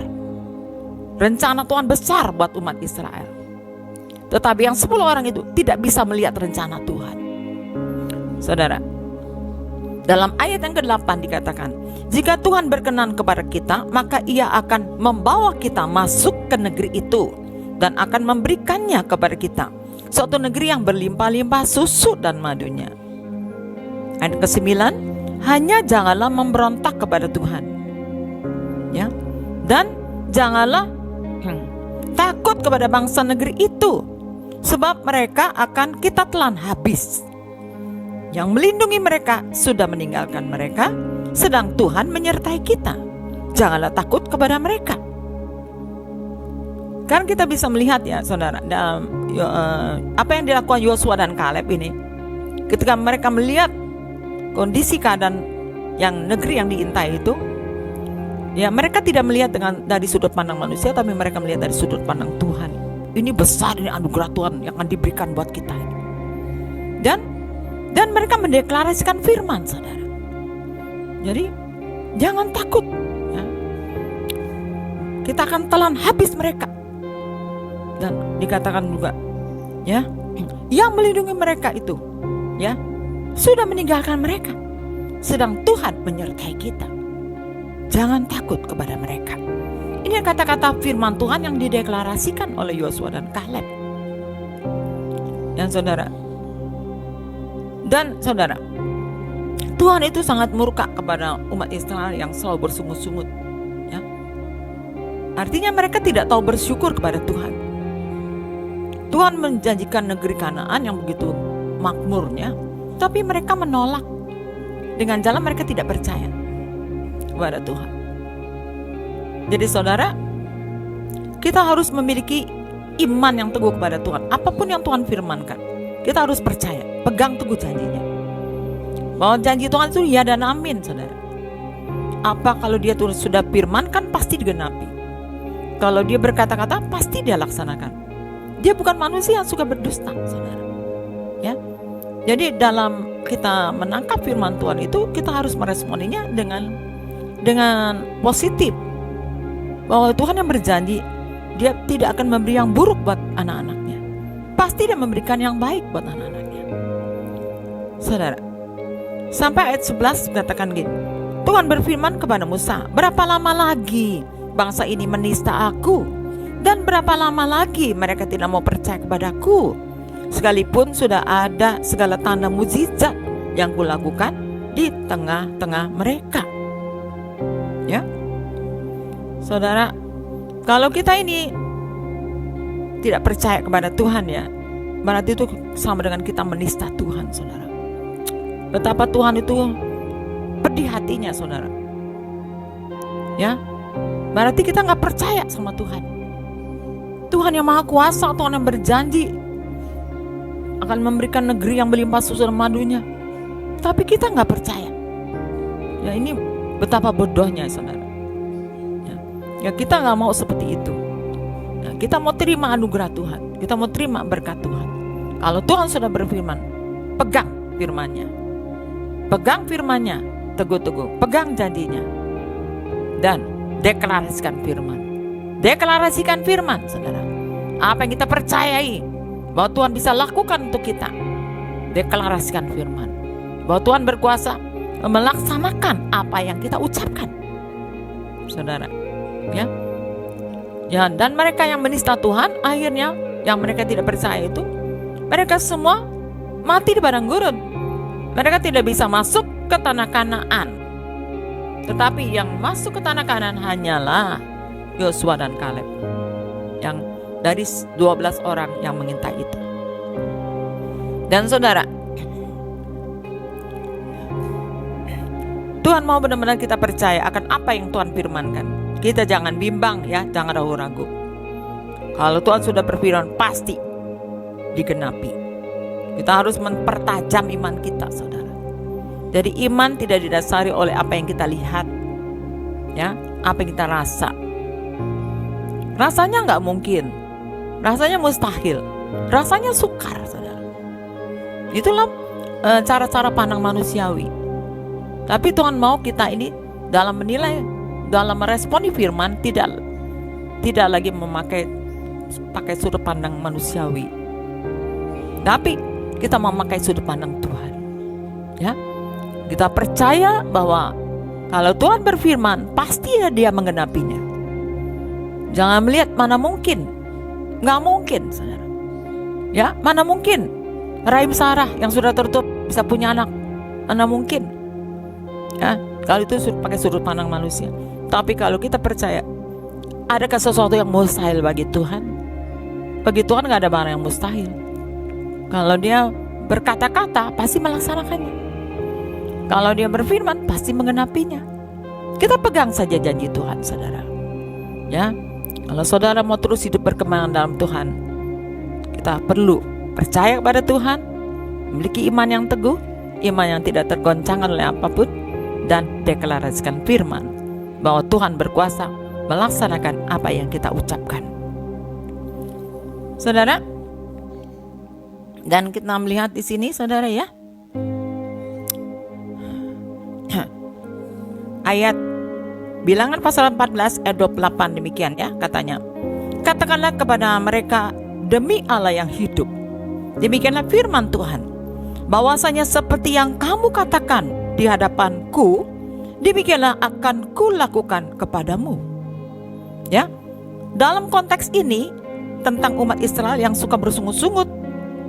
Rencana Tuhan besar buat umat Israel. Tetapi yang 10 orang itu tidak bisa melihat rencana Tuhan. Saudara, dalam ayat yang ke-8 dikatakan, jika Tuhan berkenan kepada kita, maka Ia akan membawa kita masuk ke negeri itu dan akan memberikannya kepada kita, suatu negeri yang berlimpah-limpah susu dan madunya. Ayat ke-9, hanya janganlah memberontak kepada Tuhan, ya, dan janganlah takut kepada bangsa negeri itu, sebab mereka akan kita telan habis. Yang melindungi mereka sudah meninggalkan mereka, sedang Tuhan menyertai kita. Janganlah takut kepada mereka. Kan kita bisa melihat ya saudara, apa yang dilakukan Yosua dan Kaleb ini, ketika mereka melihat kondisi keadaan yang negeri yang diintai itu, ya mereka tidak melihat dari sudut pandang manusia, tapi mereka melihat dari sudut pandang Tuhan. Ini besar, ini anugerah Tuhan yang akan diberikan buat kita ini. Dan mereka mendeklarasikan firman, saudara. Jadi jangan takut, ya. Kita akan telan habis mereka. Dan dikatakan juga, ya, yang melindungi mereka itu, ya, sudah meninggalkan mereka, sedang Tuhan menyertai kita. Jangan takut kepada mereka. Ini kata-kata firman Tuhan yang dideklarasikan oleh Yosua dan Kaleb. Dan saudara, Tuhan itu sangat murka kepada umat Israel yang selalu bersungut-sungut, ya. Artinya mereka tidak tahu bersyukur kepada Tuhan. Tuhan menjanjikan negeri Kanaan yang begitu makmurnya, tapi mereka menolak. Dengan jalan mereka tidak percaya kepada Tuhan. Jadi saudara, kita harus memiliki iman yang teguh kepada Tuhan. Apapun yang Tuhan firmankan, kita harus percaya, pegang teguh janjinya. Bahwa janji Tuhan itu ya dan amin, saudara. Apa kalau dia sudah firmankan, pasti digenapi. Kalau dia berkata-kata, pasti dia laksanakan. Dia bukan manusia yang suka berdusta, saudara. Ya. Jadi dalam kita menangkap firman Tuhan itu, kita harus meresponinya dengan positif. Bahwa Tuhan yang berjanji, Dia tidak akan memberi yang buruk buat anak-anaknya. Pasti Dia memberikan yang baik buat anak-anaknya. Saudara, sampai ayat 11 katakan gini, Tuhan berfirman kepada Musa, berapa lama lagi bangsa ini menista aku? Dan berapa lama lagi mereka tidak mau percaya kepadaku? Sekalipun sudah ada segala tanda mukjizat yang kulakukan di tengah-tengah mereka. Ya, saudara, kalau kita ini tidak percaya kepada Tuhan, ya, berarti itu sama dengan kita menista Tuhan, saudara. Betapa Tuhan itu pedih hatinya, saudara. Ya, berarti kita nggak percaya sama Tuhan. Tuhan yang maha kuasa, Tuhan yang berjanji akan memberikan negeri yang berlimpah susu dan madunya, tapi kita nggak percaya. Ya, ini betapa bodohnya, saudara. Ya, kita nggak mau seperti itu. Ya, kita mau terima anugerah Tuhan, kita mau terima berkat Tuhan. Kalau Tuhan sudah berfirman, pegang firman-Nya, pegang firman-Nya, teguh-teguh, pegang janjinya, dan deklarasikan firman. Deklarasikan firman, saudara. Apa yang kita percayai bahwa Tuhan bisa lakukan untuk kita, deklarasikan firman. Bahwa Tuhan berkuasa melaksanakan apa yang kita ucapkan, saudara. Ya, ya, dan mereka yang menista Tuhan, akhirnya yang mereka tidak percaya itu, mereka semua mati di padang gurun. Mereka tidak bisa masuk ke tanah Kanaan. Tetapi yang masuk ke tanah Kanaan hanyalah Yosua dan Kaleb, yang dari 12 orang yang mengintai itu. Dan saudara, Tuhan mau benar-benar kita percaya akan apa yang Tuhan firmankan. Kita jangan bimbang, ya, jangan ragu-ragu. Kalau Tuhan sudah berfirman, pasti digenapi. Kita harus mempertajam iman kita, saudara. Jadi iman tidak didasari oleh apa yang kita lihat, ya, apa yang kita rasa. Rasanya nggak mungkin, rasanya mustahil, rasanya sukar, saudara. Itulah cara-cara pandang manusiawi. Tapi Tuhan mau kita ini dalam menilai, dalam meresponi firman tidak lagi pakai sudut pandang manusiawi, tapi kita memakai sudut pandang Tuhan. Ya, kita percaya bahwa kalau Tuhan berfirman, pasti Dia menggenapinya. Jangan melihat mana mungkin, nggak mungkin, saudara. Ya, mana mungkin rahim Sarah yang sudah tertutup bisa punya anak, mana mungkin. Ya, kalau itu pakai sudut pandang manusia. Tapi kalau kita percaya, adakah sesuatu yang mustahil bagi Tuhan? Bagi Tuhan nggak ada barang yang mustahil. Kalau Dia berkata-kata, pasti melaksanakannya. Kalau Dia berfirman, pasti menggenapinya. Kita pegang saja janji Tuhan, saudara. Ya, kalau saudara mau terus hidup berkembang dalam Tuhan, kita perlu percaya kepada Tuhan, memiliki iman yang teguh, iman yang tidak tergoncangkan oleh apapun, dan deklarasikan firman bahwa Tuhan berkuasa melaksanakan apa yang kita ucapkan. Saudara, dan kita melihat di sini, saudara, ya, ayat Bilangan pasal 14 ayat 28 demikian, ya, katanya, katakanlah kepada mereka, demi Allah yang hidup, demikianlah firman Tuhan, bahwasanya seperti yang kamu katakan di hadapanku, demikianlah akan kulakukan kepadamu. Ya, dalam konteks ini tentang umat Israel yang suka bersungut-sungut,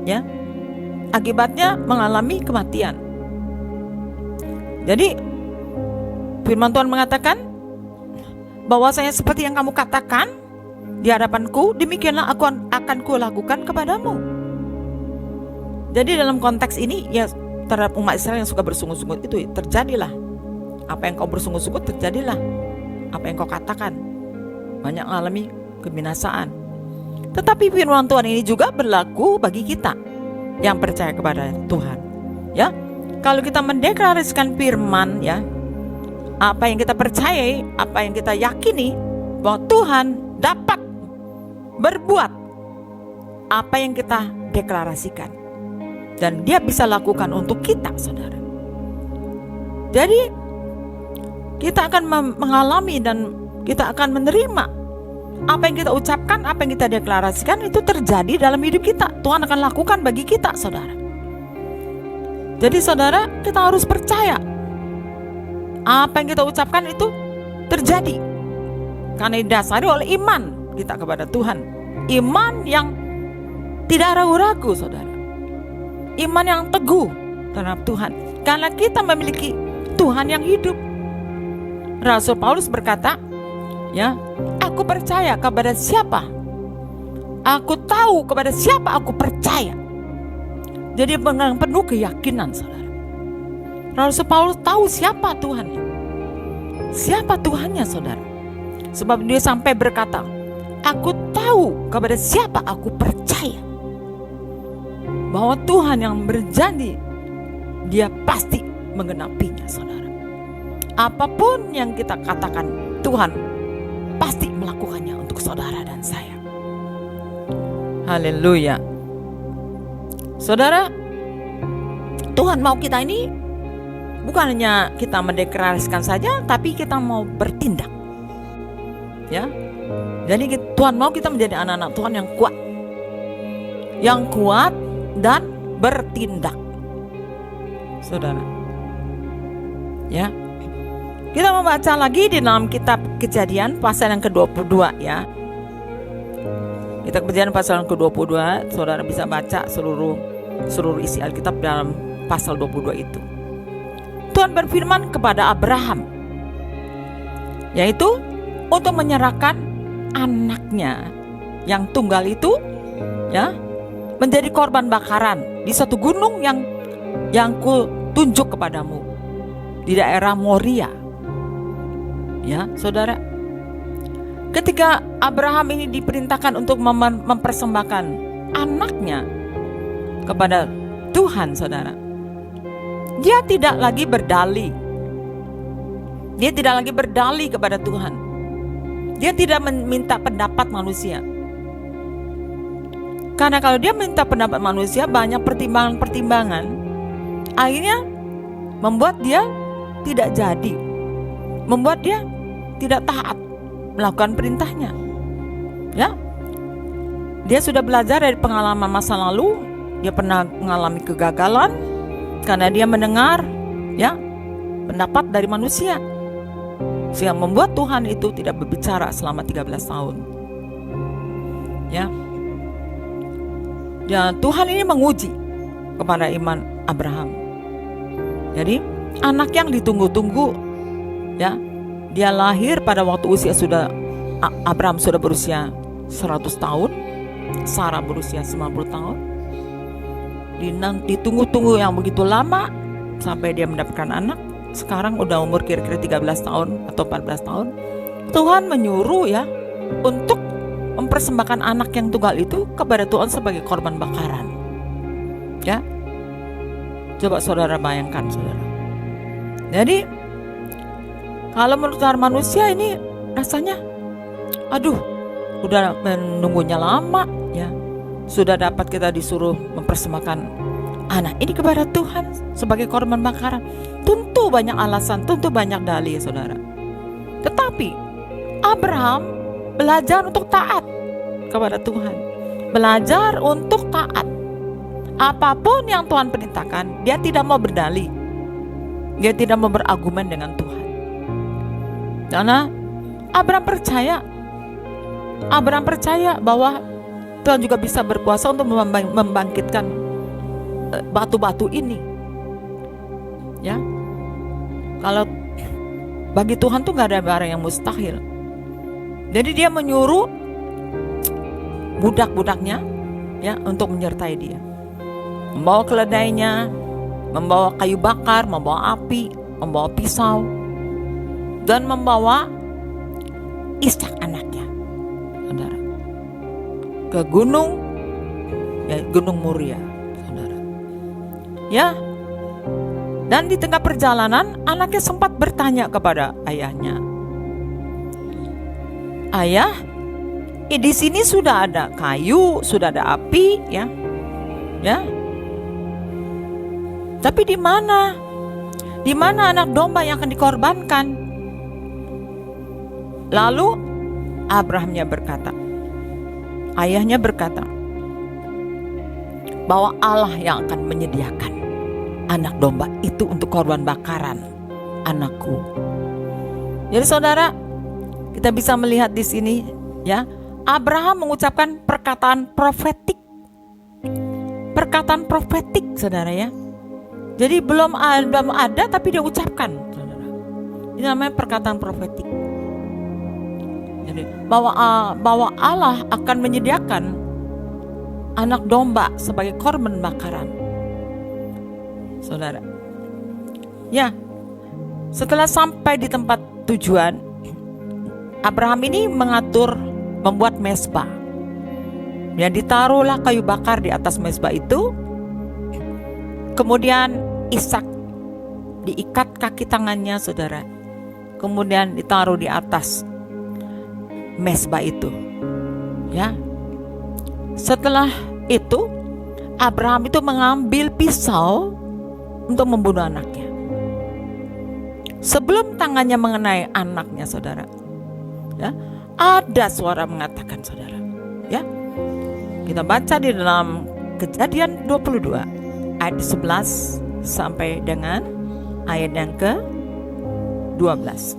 ya, akibatnya mengalami kematian. Jadi firman Tuhan mengatakan bahwasanya seperti yang kamu katakan di hadapanku, demikianlah aku akan kulakukan kepadamu. Jadi dalam konteks ini, ya, terhadap umat Israel yang suka bersungut-sungut itu, terjadilah apa yang kau bersungut-sungut, terjadilah apa yang kau katakan. Banyak mengalami kebinasaan. Tetapi firman Tuhan ini juga berlaku bagi kita yang percaya kepada Tuhan. Ya, kalau kita mendeklarasikan firman, ya, apa yang kita percayai, apa yang kita yakini, bahwa Tuhan dapat berbuat apa yang kita deklarasikan, dan Dia bisa lakukan untuk kita, saudara. Jadi kita akan mengalami dan kita akan menerima apa yang kita ucapkan, apa yang kita deklarasikan itu terjadi dalam hidup kita. Tuhan akan lakukan bagi kita, saudara. Jadi saudara, kita harus percaya apa yang kita ucapkan itu terjadi, karena didasari oleh iman kita kepada Tuhan. Iman yang tidak ragu-ragu, saudara. Iman yang teguh terhadap Tuhan, karena kita memiliki Tuhan yang hidup. Rasul Paulus berkata, ya, aku percaya kepada siapa, aku tahu kepada siapa aku percaya. Jadi dengan penuh keyakinan, saudara. Rasul Paulus tahu siapa Tuhannya, siapa Tuhannya, saudara. Sebab dia sampai berkata, aku tahu kepada siapa aku percaya, bahwa Tuhan yang berjanji, Dia pasti menggenapinya, saudara. Apapun yang kita katakan, Tuhan pasti melakukannya untuk saudara dan saya. Haleluya. Saudara, Tuhan mau kita ini bukan hanya kita mendeklarasikan saja, tapi kita mau bertindak. Ya. Jadi Tuhan mau kita menjadi anak-anak Tuhan yang kuat. Yang kuat dan bertindak. Saudara. Ya. Kita membaca lagi di dalam kitab Kejadian pasal yang ke-22, ya. Kitab Kejadian pasal yang ke-22, saudara bisa baca seluruh isi Alkitab dalam pasal 22 itu. Tuhan berfirman kepada Abraham, yaitu untuk menyerahkan anaknya yang tunggal itu, ya, menjadi korban bakaran di satu gunung yang ku tunjuk kepadamu di daerah Moria. Ya, saudara. Ketika Abraham ini diperintahkan untuk mempersembahkan anaknya kepada Tuhan, saudara, dia tidak lagi berdalih. Dia tidak lagi berdalih kepada Tuhan. Dia tidak meminta pendapat manusia. Karena kalau dia minta pendapat manusia, banyak pertimbangan-pertimbangan, akhirnya membuat dia tidak jadi, membuat dia tidak taat melakukan perintahnya. Ya, dia sudah belajar dari pengalaman masa lalu. Dia pernah mengalami kegagalan karena dia mendengar ya pendapat dari manusia, sehingga membuat Tuhan itu tidak berbicara selama 13 tahun. Ya. Dan Tuhan ini menguji kepada iman Abraham. Jadi anak yang ditunggu-tunggu, ya, dia lahir pada waktu usia Abraham sudah berusia 100 tahun, Sarah berusia 90 tahun. Ditunggu-tunggu yang begitu lama sampai dia mendapatkan anak. Sekarang udah umur kira-kira 13 tahun atau 14 tahun. Tuhan menyuruh ya untuk mempersembahkan anak yang tunggal itu kepada Tuhan sebagai korban bakaran. Ya. Coba saudara bayangkan, saudara. Jadi kalau menurut manusia ini rasanya aduh, udah menunggunya lama ya. Sudah dapat kita disuruh mempersembahkan anak ini kepada Tuhan sebagai korban bakaran. Tentu banyak alasan, tentu banyak dalih, saudara. Tetapi Abraham belajar untuk taat kepada Tuhan, belajar untuk taat. Apapun yang Tuhan perintahkan, dia tidak mau berdalih, dia tidak mau berargumen dengan Tuhan. Karena Abraham percaya bahwa Tuhan juga bisa berkuasa untuk membangkitkan batu-batu ini. Ya, kalau bagi Tuhan tuh gak ada barang yang mustahil. Jadi dia menyuruh budak-budaknya ya untuk menyertai dia, membawa keledainya, membawa kayu bakar, membawa api, membawa pisau, dan membawa Ishak anaknya, saudara, ke gunung, ya, Gunung Moria, saudara. Ya, dan di tengah perjalanan anaknya sempat bertanya kepada ayahnya, "Ayah, di sini sudah ada kayu, sudah ada api, ya, ya. Tapi di mana? Di mana anak domba yang akan dikorbankan?" Lalu ayahnya berkata bahwa Allah yang akan menyediakan anak domba itu untuk korban bakaran anakku. Jadi saudara, kita bisa melihat di sini ya, Abraham mengucapkan perkataan profetik, saudara ya. Jadi belum ada tapi dia ucapkan, saudara. Ini namanya perkataan profetik. Jadi bahwa Allah akan menyediakan anak domba sebagai korban bakaran, saudara. Ya, setelah sampai di tempat tujuan, Abraham ini membuat mezbah. Ya, ditaruhlah kayu bakar di atas mezbah itu. Kemudian Ishak diikat kaki tangannya, saudara. Kemudian ditaruh di atas mezbah itu. Ya. Setelah itu Abraham itu mengambil pisau untuk membunuh anaknya. Sebelum tangannya mengenai anaknya, saudara, ya, ada suara mengatakan, saudara, ya. Kita baca di dalam Kejadian 22 ayat 11 sampai dengan ayat yang ke-12.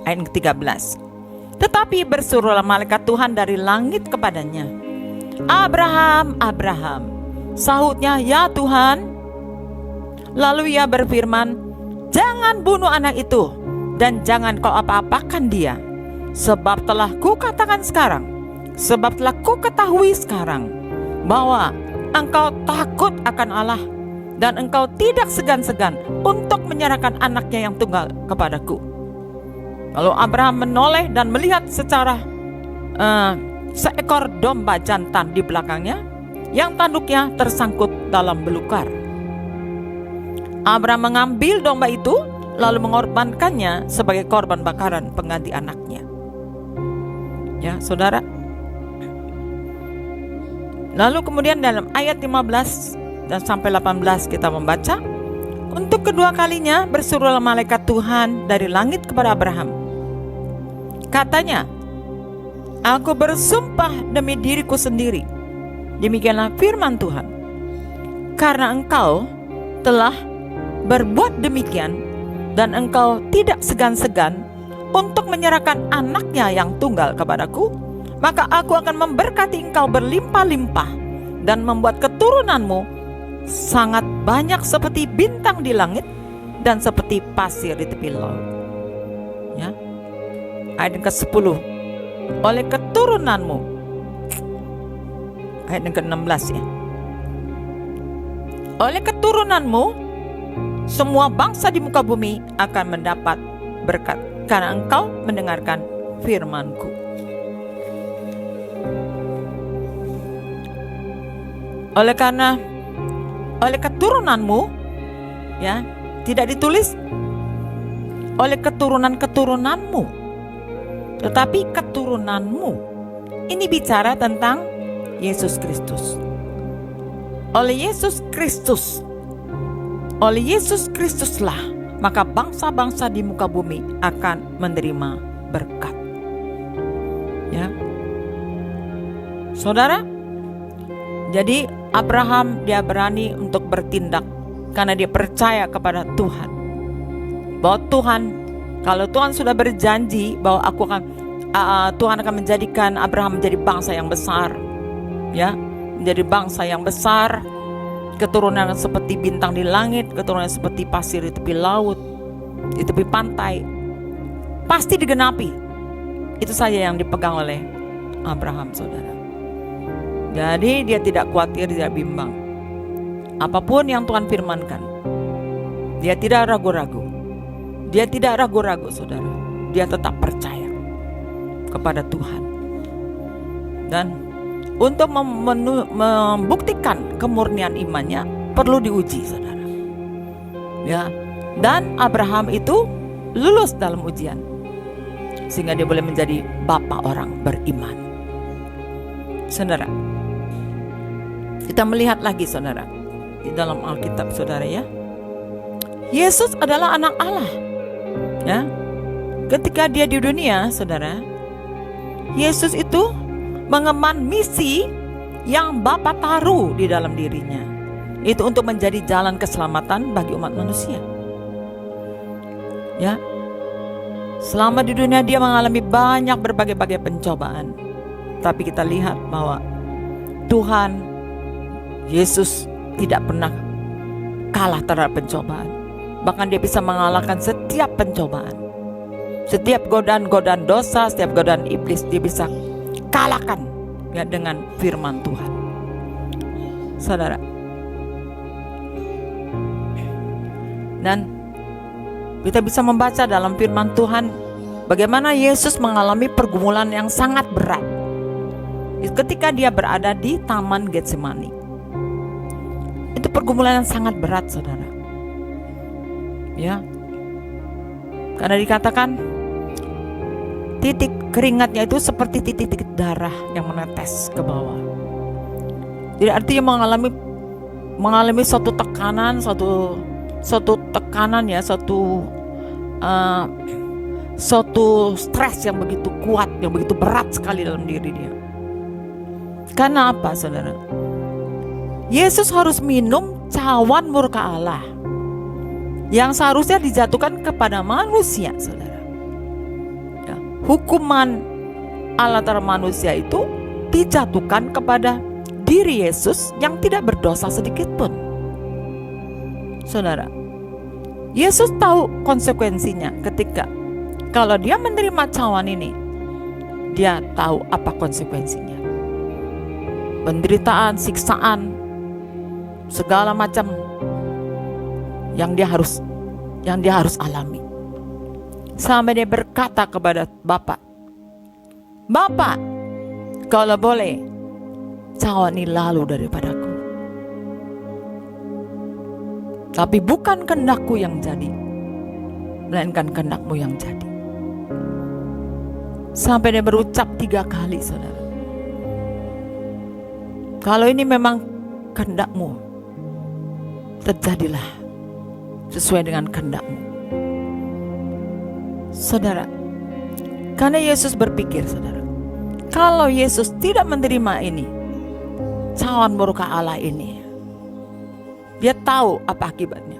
Ayat ke-13. Tetapi bersuruhlah malaikat Tuhan dari langit kepadanya, "Abraham, Abraham." Sahutnya, "Ya Tuhan." Lalu ia berfirman, "Jangan bunuh anak itu, dan jangan kau apa-apakan dia. Sebab telah kukatakan sekarang, sebab telah kuketahui sekarang, bahwa engkau takut akan Allah, dan engkau tidak segan-segan untuk menyerahkan anaknya yang tunggal kepadaku." Lalu Abraham menoleh dan melihat seekor domba jantan di belakangnya, yang tanduknya tersangkut dalam belukar. Abraham mengambil domba itu lalu mengorbankannya sebagai korban bakaran pengganti anaknya. Ya, saudara. Lalu kemudian dalam ayat 15 dan sampai 18 kita membaca, untuk kedua kalinya berserulah malaikat Tuhan dari langit kepada Abraham. Katanya, aku bersumpah demi diriku sendiri, demikianlah firman Tuhan, karena engkau telah berbuat demikian dan engkau tidak segan-segan untuk menyerahkan anaknya yang tunggal kepadaku, maka aku akan memberkati engkau berlimpah-limpah dan membuat keturunanmu sangat banyak seperti bintang di langit dan seperti pasir di tepi laut. Ya. Ayat yang ke-10, oleh keturunanmu, ayat yang ke-16 ya, oleh keturunanmu semua bangsa di muka bumi akan mendapat berkat, karena engkau mendengarkan firman-Ku. Oleh keturunanmu, ya, tidak ditulis oleh keturunan-keturunanmu, tetapi keturunanmu. Ini bicara tentang Yesus Kristus. Oleh Yesus Kristuslah maka bangsa-bangsa di muka bumi akan menerima berkat. Ya. Saudara, jadi Abraham dia berani untuk bertindak karena dia percaya kepada Tuhan. Bahwa Tuhan, kalau Tuhan sudah berjanji bahwa Tuhan akan menjadikan Abraham menjadi bangsa yang besar, ya, menjadi bangsa yang besar, keturunan seperti bintang di langit, keturunan seperti pasir di tepi laut, di tepi pantai, pasti digenapi. Itu saja yang dipegang oleh Abraham, saudara. Jadi dia tidak khawatir, tidak bimbang. Apapun yang Tuhan firmankan, dia tidak ragu-ragu. Dia tidak ragu-ragu, saudara. Dia tetap percaya kepada Tuhan. Dan untuk membuktikan kemurnian imannya perlu diuji, saudara. Ya, dan Abraham itu lulus dalam ujian sehingga dia boleh menjadi bapa orang beriman. Saudara, kita melihat lagi, saudara, di dalam Alkitab, saudara, ya. Yesus adalah anak Allah. Ya. Ketika dia di dunia, saudara, Yesus itu mengemban misi yang Bapa taruh di dalam dirinya. Itu untuk menjadi jalan keselamatan bagi umat manusia. Ya. Selama di dunia dia mengalami banyak berbagai-bagai pencobaan. Tapi kita lihat bahwa Tuhan Yesus tidak pernah kalah terhadap pencobaan. Bahkan dia bisa mengalahkan setiap pencobaan. Setiap godaan-godaan dosa, setiap godaan iblis dia bisa kalahkan, ya, dengan firman Tuhan. Saudara. Dan kita bisa membaca dalam firman Tuhan bagaimana Yesus mengalami pergumulan yang sangat berat ketika dia berada di Taman Getsemani. Itu pergumulan yang sangat berat, saudara. Ya. Karena dikatakan titik keringatnya itu seperti titik-titik darah yang menetes ke bawah. Jadi artinya mengalami suatu tekanan, suatu tekanan, ya, suatu stres yang begitu kuat, yang begitu berat sekali dalam diri dia. Karena apa, saudara? Yesus harus minum cawan murka Allah yang seharusnya dijatuhkan kepada manusia, saudara. Hukuman Allah terhadap manusia itu dijatuhkan kepada diri Yesus yang tidak berdosa sedikit pun. Saudara, Yesus tahu konsekuensinya ketika kalau dia menerima cawan ini, dia tahu apa konsekuensinya. Penderitaan, siksaan, segala macam yang dia harus alami. Sampai dia berkata kepada Bapa, Bapa, kalau boleh cawan ini lalu daripadaku. Tapi bukan kehendakku yang jadi, melainkan kehendakmu yang jadi. Sampai dia berucap 3 kali, saudara. Kalau ini memang kehendak-Mu, terjadilah sesuai dengan kehendak-Mu. Saudara, karena Yesus berpikir, saudara, kalau Yesus tidak menerima ini, cawan murka Allah ini, Dia tahu apa akibatnya.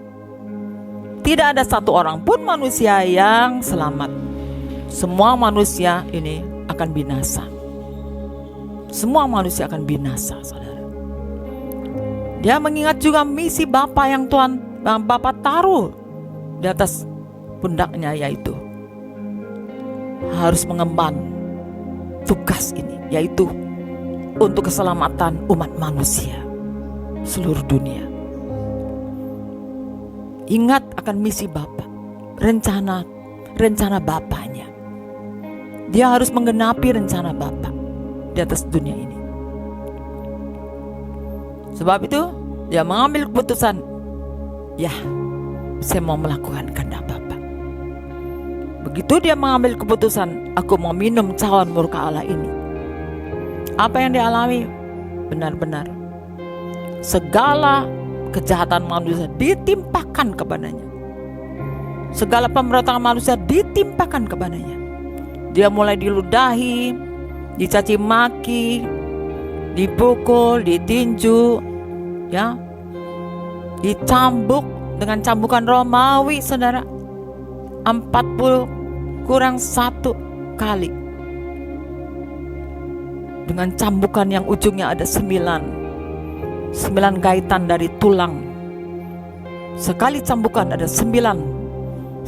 Tidak ada satu orang pun manusia yang selamat. Semua manusia ini akan binasa. Semua manusia akan binasa, saudara. Dia mengingat juga misi Bapa yang Bapa taruh di atas pundaknya, yaitu harus mengemban tugas ini, yaitu untuk keselamatan umat manusia seluruh dunia. Ingat akan misi Bapa, rencana Bapanya. Dia harus menggenapi rencana Bapa di atas dunia ini. Sebab itu dia mengambil keputusan, ya, saya mau melakukan kehendak Bapa. Begitu dia mengambil keputusan, aku mau minum cawan murka Allah ini. Apa yang dia alami? Benar-benar segala kejahatan manusia ditimpakan kepadanya. Segala pemberontakan manusia ditimpakan kepadanya. Dia mulai diludahi, dicaci maki, dipukul, ditinju, ya, dicambuk dengan cambukan Romawi, saudara, 40 kurang 1 kali, dengan cambukan yang ujungnya ada 9 gaitan dari tulang. Sekali cambukan ada 9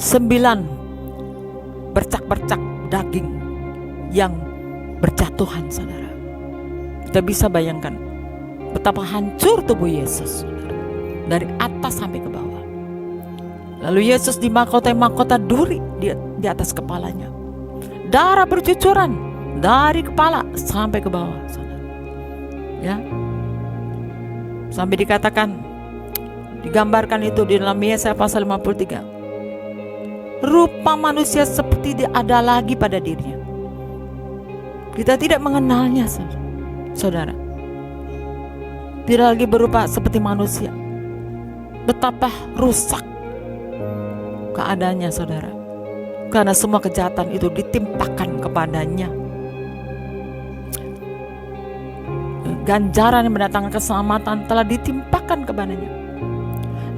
bercak-bercak daging yang berjatuhan, saudara. Kita bisa bayangkan betapa hancur tubuh Yesus, saudara, dari atas sampai ke bawah. Lalu Yesus dimahkotai mahkota duri di atas kepalanya. Darah bercucuran dari kepala sampai ke bawah, saudara. Ya, sampai dikatakan, digambarkan itu di dalam Yesaya pasal 53. Rupa manusia seperti ada lagi pada dirinya. Kita tidak mengenalnya, saudara. Tidak lagi berupa seperti manusia. Betapa rusak keadaannya, saudara, karena semua kejahatan itu ditimpakan kepadanya. Ganjaran yang mendatangkan keselamatan telah ditimpakan kepadanya,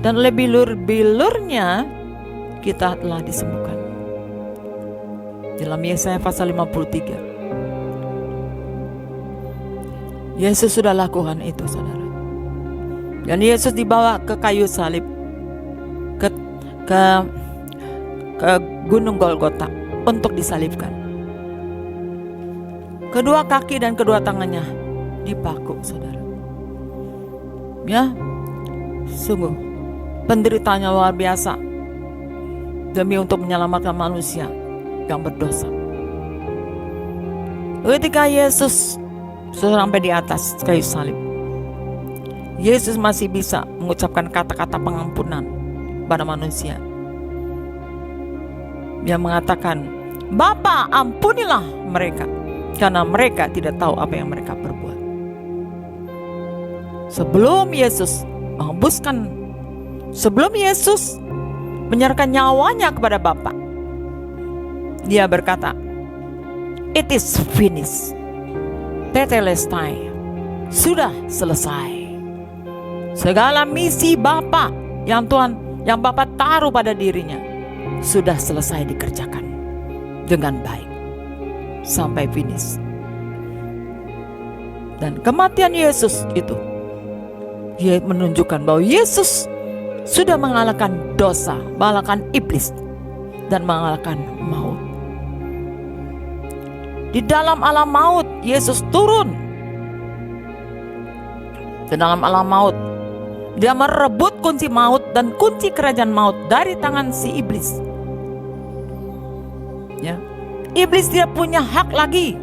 dan oleh bilur-bilurnya kita telah disembuhkan. Dalam Yesaya pasal 53, Yesus sudah lakukan itu, saudara. Dan Yesus dibawa ke kayu salib, ke Gunung Golgota untuk disalibkan. Kedua kaki dan kedua tangannya dipaku, saudara. Ya, sungguh penderitaannya luar biasa demi untuk menyelamatkan manusia yang berdosa. Ketika Yesus sudah sampai di atas kayu salib, Yesus masih bisa mengucapkan kata-kata pengampunan pada manusia. Dia mengatakan, Bapa, ampunilah mereka, karena mereka tidak tahu apa yang mereka perbuat. Sebelum Yesus menyerahkan nyawanya kepada Bapa, dia berkata, it is finished, tetelestai, sudah selesai. Segala misi Bapa yang Bapa taruh pada dirinya sudah selesai dikerjakan dengan baik sampai finish. Dan kematian Yesus itu, dia menunjukkan bahwa Yesus sudah mengalahkan dosa, mengalahkan iblis, dan mengalahkan maut. Di dalam alam maut, Yesus turun. Di dalam alam maut, dia merebut kunci maut dan kunci kerajaan maut dari tangan si iblis. Ya, iblis tidak punya hak lagi.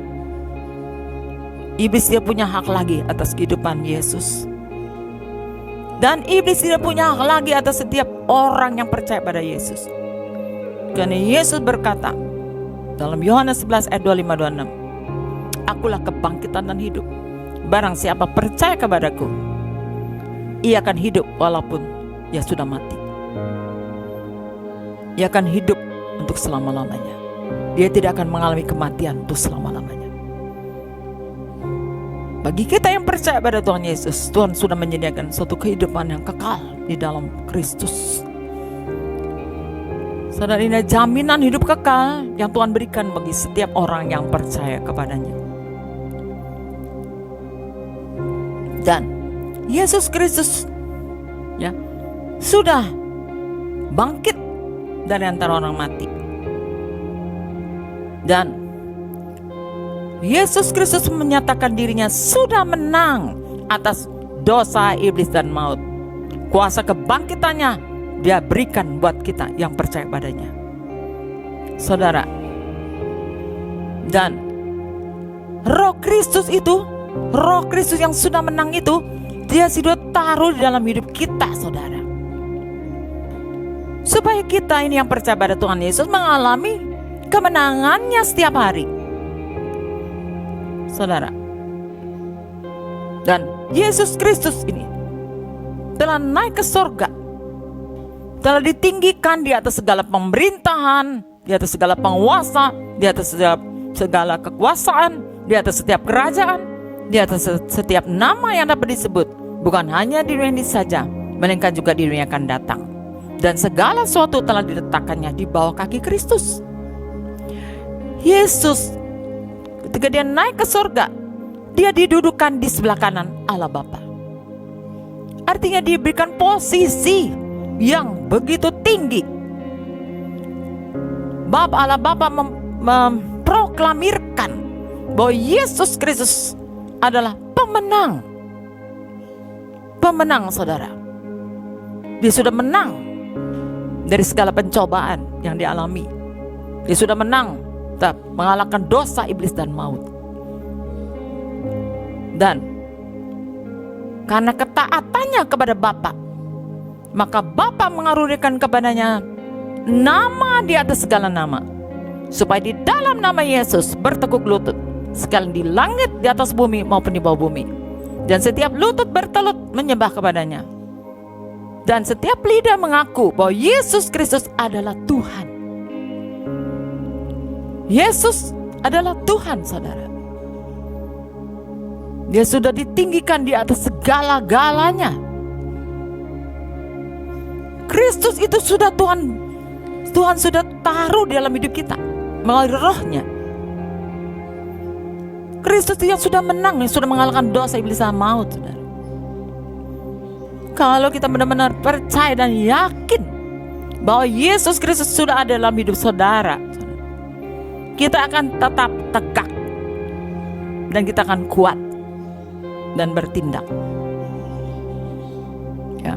Iblis tidak punya hak lagi atas kehidupan Yesus. Dan iblis tidak punya hak lagi atas setiap orang yang percaya pada Yesus. Karena Yesus berkata dalam Yohanes 11 ayat 25-26, akulah kebangkitan dan hidup. barang siapa percaya kepadaku, ia akan hidup walaupun ia sudah mati. Ia akan hidup untuk selama-lamanya. Dia tidak akan mengalami kematian untuk selama-lamanya. Bagi kita yang percaya pada Tuhan Yesus, Tuhan sudah menyediakan suatu kehidupan yang kekal di dalam Kristus. Saudara, ini jaminan hidup kekal yang Tuhan berikan bagi setiap orang yang percaya kepadanya. Dan Yesus Kristus sudah bangkit dari antara orang mati. Dan Yesus Kristus menyatakan dirinya sudah menang atas dosa, iblis, dan maut. Kuasa kebangkitannya Dia berikan buat kita yang percaya padanya, saudara. Dan Roh Kristus itu, Roh Kristus yang sudah menang itu, Dia sudah taruh di dalam hidup kita, saudara. Supaya kita ini yang percaya pada Tuhan Yesus mengalami kemenangannya setiap hari, saudara. Dan Yesus Kristus ini telah naik ke surga, telah ditinggikan di atas segala pemerintahan, di atas segala penguasa, di atas segala kekuasaan, di atas setiap kerajaan, di atas setiap nama yang dapat disebut, bukan hanya di dunia ini saja, melainkan juga di dunia akan datang. Dan segala sesuatu telah diletakkannya di bawah kaki Kristus. Yesus ketika Dia naik ke surga, Dia didudukan di sebelah kanan Allah Bapa. Artinya diberikan posisi yang begitu tinggi. Allah Bapa memproklamirkan bahwa Yesus Kristus adalah pemenang. Pemenang, saudara. Dia sudah menang dari segala pencobaan yang dialami. Dia sudah menang mengalahkan dosa, iblis, dan maut. Dan karena ketaatannya kepada Bapa, maka Bapa mengaruniakan kepadanya nama di atas segala nama, supaya di dalam nama Yesus bertekuk lutut, sekalian di langit, di atas bumi maupun di bawah bumi, dan setiap lutut bertelut menyembah kepadanya, dan setiap lidah mengaku bahwa Yesus Kristus adalah Tuhan. Yesus adalah Tuhan, saudara. Dia sudah ditinggikan di atas segala-galanya. Kristus itu sudah Tuhan sudah taruh di dalam hidup kita melalui Roh-Nya. Kristus yang sudah menang, yang sudah mengalahkan dosa, iblis, dan maut, saudara. Kalau kita benar-benar percaya dan yakin bahwa Yesus Kristus sudah ada dalam hidup saudara, kita akan tetap tegak dan kita akan kuat dan bertindak. Ya.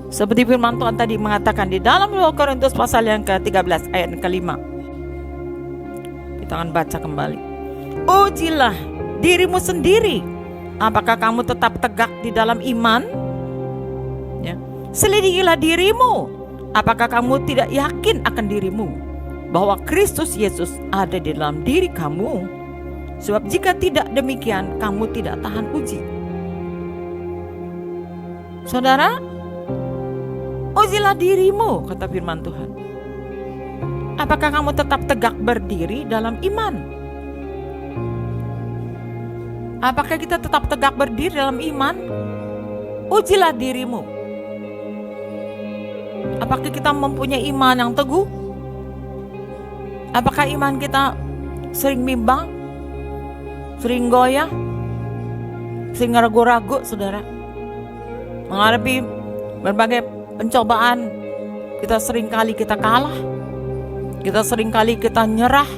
Seperti firman Tuhan tadi mengatakan di dalam 2 Korintus pasal yang ke-13 ayat ke-5. Kita akan baca kembali. Ujilah dirimu sendiri, apakah kamu tetap tegak di dalam iman? Ya. Selidikilah dirimu, apakah kamu tidak yakin akan dirimu bahwa Kristus Yesus ada di dalam diri kamu? Sebab jika tidak demikian, kamu tidak tahan uji. Saudara, ujilah dirimu, kata firman Tuhan. Apakah kamu tetap tegak berdiri dalam iman? Apakah kita tetap tegak berdiri dalam iman? Ujilah dirimu. Apakah kita mempunyai iman yang teguh? Apakah iman kita sering bimbang, sering goyah, sering ragu-ragu, saudara? Menghadapi berbagai pencobaan, kita seringkali kita kalah, kita seringkali kita nyerah.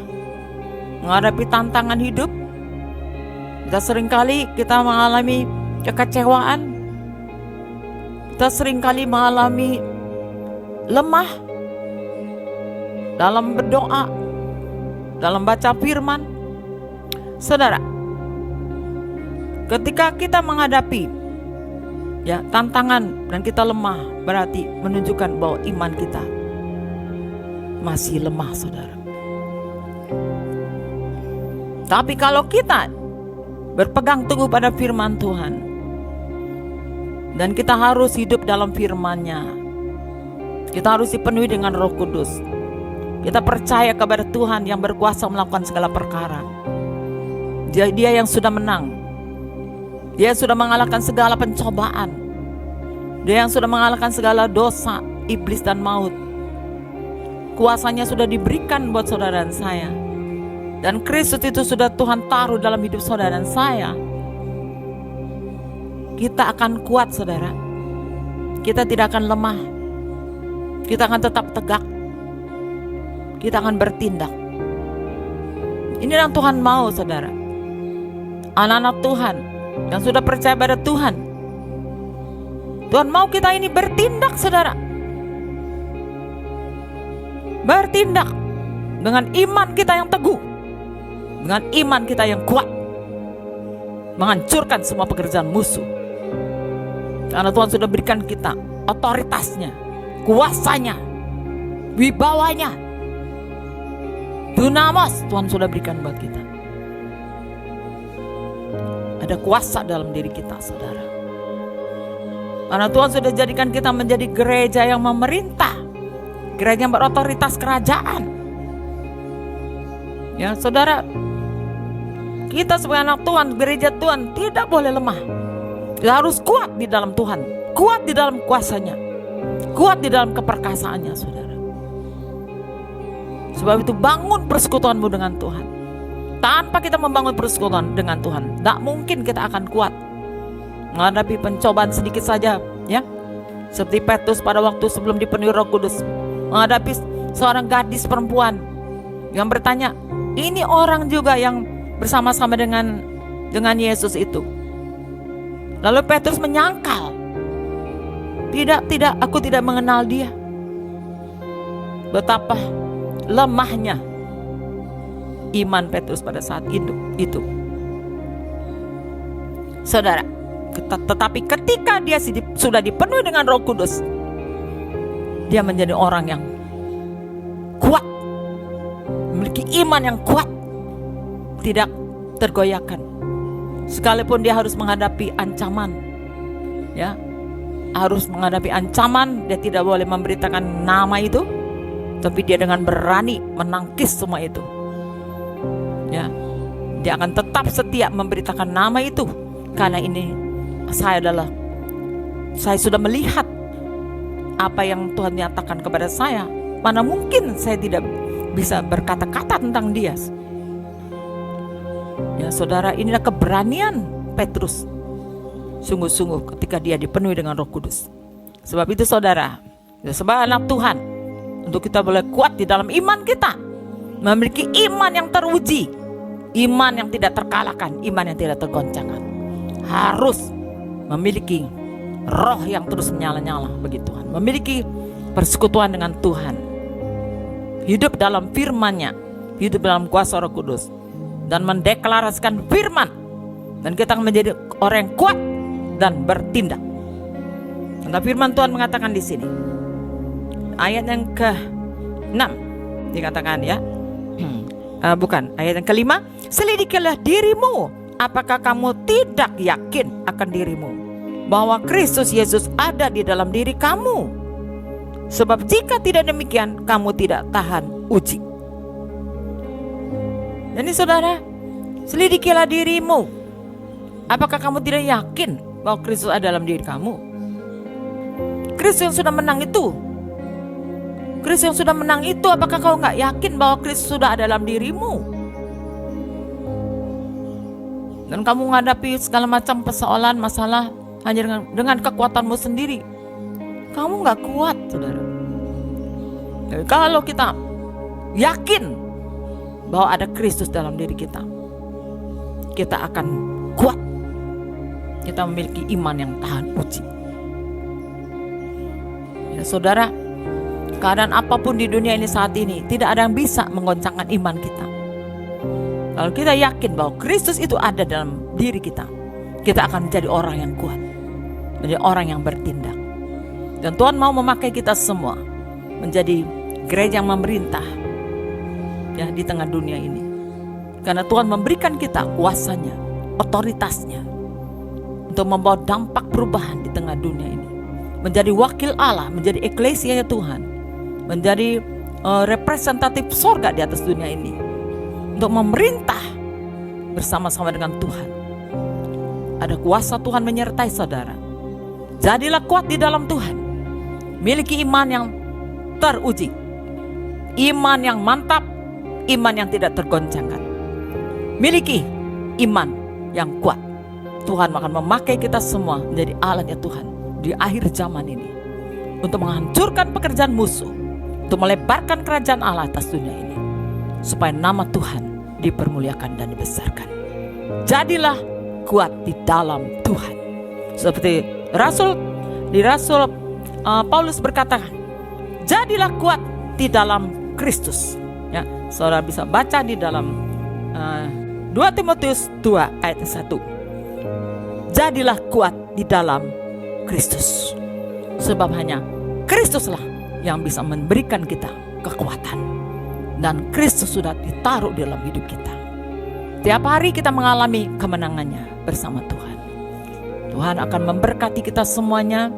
Menghadapi tantangan hidup, kita seringkali kita mengalami kekecewaan, kita seringkali mengalami lemah dalam berdoa, dalam baca firman. Saudara, ketika kita menghadapi tantangan dan kita lemah, berarti menunjukkan bahwa iman kita masih lemah, saudara. Tapi kalau kita berpegang teguh pada firman Tuhan. Dan kita harus hidup dalam firman-Nya. Kita harus dipenuhi dengan Roh Kudus. Kita percaya kepada Tuhan yang berkuasa melakukan segala perkara. Dia yang sudah menang. Dia sudah mengalahkan segala pencobaan. Dia yang sudah mengalahkan segala dosa, iblis dan maut. Kuasanya sudah diberikan buat saudara dan saya. Dan Kristus itu sudah Tuhan taruh dalam hidup saudara dan saya. Kita akan kuat, saudara. Kita tidak akan lemah. Kita akan tetap tegak. Kita akan bertindak. Ini yang Tuhan mau, saudara. Anak-anak Tuhan yang sudah percaya pada Tuhan. Tuhan mau kita ini bertindak, saudara. Bertindak dengan iman kita yang teguh. Dengan iman kita yang kuat. Menghancurkan semua pekerjaan musuh. Karena Tuhan sudah berikan kita otoritasnya, kuasanya, wibawanya. Dunamos Tuhan sudah berikan buat kita. Ada kuasa dalam diri kita, saudara. Karena Tuhan sudah jadikan kita menjadi gereja yang memerintah, gereja yang berotoritas kerajaan. Ya, saudara, kita sebagai anak Tuhan, gereja Tuhan tidak boleh lemah. Kita harus kuat di dalam Tuhan, kuat di dalam kuasanya, kuat di dalam keperkasaannya, saudara. Sebab itu bangun persekutuanmu dengan Tuhan. Tanpa kita membangun persekutuan dengan Tuhan, tidak mungkin kita akan kuat menghadapi pencobaan sedikit saja, ya. Seperti Petrus pada waktu sebelum dipenuhi Roh Kudus, menghadapi seorang gadis perempuan yang bertanya, ini orang juga yang bersama-sama dengan Yesus itu. Lalu Petrus menyangkal, tidak, aku tidak mengenal dia. Betapa lemahnya iman Petrus pada saat itu. Saudara, tetapi ketika dia sudah dipenuhi dengan Roh Kudus, dia menjadi orang yang kuat, memiliki iman yang kuat, tidak tergoyahkan. Sekalipun dia harus menghadapi ancaman, ya, harus menghadapi ancaman, dia tidak boleh memberitakan nama itu, tapi dia dengan berani menangkis semua itu. Ya, dia akan tetap setia memberitakan nama itu, karena ini saya sudah melihat apa yang Tuhan nyatakan kepada saya. Mana mungkin saya tidak bisa berkata-kata tentang dia. Ya, saudara, inilah keberanian Petrus. Sungguh-sungguh ketika dia dipenuhi dengan Roh Kudus. Sebab itu, saudara, sebagai anak Tuhan, untuk kita boleh kuat di dalam iman kita, memiliki iman yang teruji, iman yang tidak terkalahkan, iman yang tidak tergoncangkan, harus memiliki roh yang terus menyala-nyala bagi Tuhan, memiliki persekutuan dengan Tuhan, hidup dalam firman-Nya, hidup dalam kuasa Roh Kudus, dan mendeklarasikan firman. Dan kita akan menjadi orang yang kuat dan bertindak. Karena firman Tuhan mengatakan di sini, ayat yang ke-6 dikatakan, ya, ayat yang ke-5, selidikilah dirimu, apakah kamu tidak yakin akan dirimu bahwa Kristus Yesus ada di dalam diri kamu? Sebab jika tidak demikian, kamu tidak tahan uji. Jadi, saudara, selidikilah dirimu, apakah kamu tidak yakin bahwa Kristus ada dalam diri kamu? Kristus yang sudah menang itu, Kristus yang sudah menang itu, apakah kau gak yakin bahwa Kristus sudah ada dalam dirimu? Dan kamu menghadapi segala macam persoalan, masalah hanya dengan kekuatanmu sendiri, kamu gak kuat, saudara. Jadi kalau kita yakin bahwa ada Kristus dalam diri kita, kita akan kuat. Kita memiliki iman yang tahan uji. Ya, saudara, keadaan apapun di dunia ini saat ini, tidak ada yang bisa menggoncangkan iman kita. Kalau kita yakin bahwa Kristus itu ada dalam diri kita, kita akan menjadi orang yang kuat, menjadi orang yang bertindak. Dan Tuhan mau memakai kita semua menjadi gereja yang memerintah, ya, di tengah dunia ini. Karena Tuhan memberikan kita kuasanya, otoritasnya untuk membawa dampak perubahan di tengah dunia ini. Menjadi wakil Allah, menjadi eklesia Tuhan, menjadi representatif sorga di atas dunia ini, untuk memerintah bersama-sama dengan Tuhan. Ada kuasa Tuhan menyertai saudara. Jadilah kuat di dalam Tuhan. Miliki iman yang teruji, iman yang mantap, iman yang tidak tergoncangkan. Miliki iman yang kuat. Tuhan akan memakai kita semua menjadi alatnya Tuhan di akhir zaman ini, untuk menghancurkan pekerjaan musuh, untuk melebarkan kerajaan Allah atas dunia ini, supaya nama Tuhan dipermuliakan dan dibesarkan. Jadilah kuat di dalam Tuhan. Seperti Rasul Paulus berkata, jadilah kuat di dalam Kristus. Ya, saudara bisa baca di dalam 2 Timotius 2 ayat 1. Jadilah kuat di dalam Kristus. Sebab hanya Kristuslah yang bisa memberikan kita kekuatan. Dan Kristus sudah ditaruh dalam hidup kita. Tiap hari kita mengalami kemenangannya bersama Tuhan. Tuhan akan memberkati kita semuanya.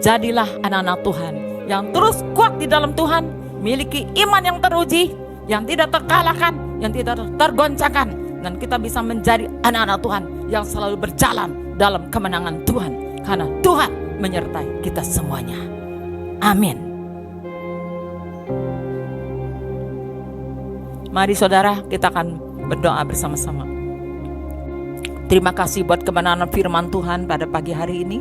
Jadilah anak-anak Tuhan yang terus kuat di dalam Tuhan, miliki iman yang teruji, yang tidak terkalahkan, yang tidak tergoncangkan, dan kita bisa menjadi anak-anak Tuhan yang selalu berjalan dalam kemenangan Tuhan, karena Tuhan menyertai kita semuanya. Amin. Mari saudara, kita akan berdoa bersama-sama. Terima kasih buat kebenaran firman Tuhan pada pagi hari ini.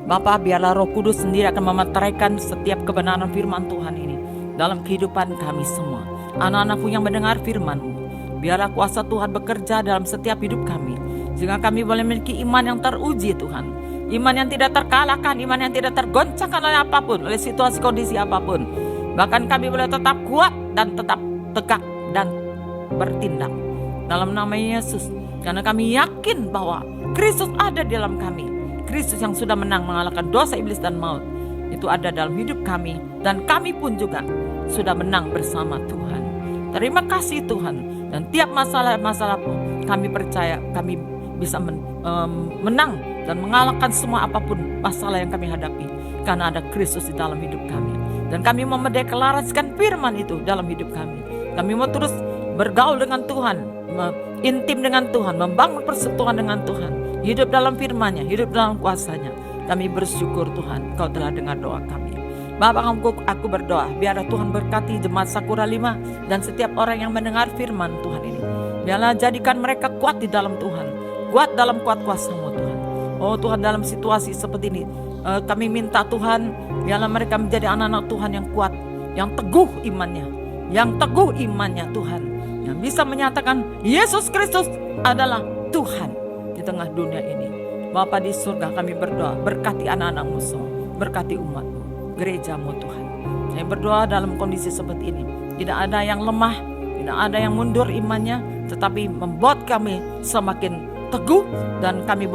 Bapa, biarlah Roh Kudus sendiri akan memeteraikan setiap kebenaran firman Tuhan ini dalam kehidupan kami semua. Anak-anakku yang mendengar firman-Mu, biarlah kuasa Tuhan bekerja dalam setiap hidup kami, sehingga kami boleh memiliki iman yang teruji Tuhan. Iman yang tidak terkalahkan, iman yang tidak tergoncangkan oleh apapun, oleh situasi kondisi apapun. Bahkan kami boleh tetap kuat dan tetap tegak dan bertindak dalam nama Yesus. Karena kami yakin bahwa Kristus ada di dalam kami. Kristus yang sudah menang mengalahkan dosa, iblis dan maut, itu ada dalam hidup kami. Dan kami pun juga sudah menang bersama Tuhan. Terima kasih Tuhan. Dan tiap masalah-masalah pun kami percaya kami bisa menang dan mengalahkan semua apapun masalah yang kami hadapi, karena ada Kristus di dalam hidup kami. Dan kami mau mendeklarasikan firman itu dalam hidup kami. Kami mau terus bergaul dengan Tuhan, intim dengan Tuhan, membangun persekutuan dengan Tuhan, hidup dalam firman-Nya, hidup dalam kuasa-Nya. Kami bersyukur Tuhan, Kau telah dengar doa kami. Bapak, aku berdoa, biar Tuhan berkati jemaat Sakura 5 dan setiap orang yang mendengar firman Tuhan ini. Biarlah jadikan mereka kuat di dalam Tuhan, kuat dalam kuat kuasa-Mu Tuhan. Oh Tuhan, dalam situasi seperti ini, kami minta Tuhan, biarlah mereka menjadi anak-anak Tuhan yang kuat, yang teguh imannya Tuhan, yang bisa menyatakan Yesus Kristus adalah Tuhan di tengah dunia ini. Bapa di surga, kami berdoa, berkati anak-anak-Mu semua, berkati umat-Mu, gereja-Mu Tuhan. Saya berdoa dalam kondisi seperti ini, tidak ada yang lemah, tidak ada yang mundur imannya, tetapi membuat kami semakin teguh. Dan kami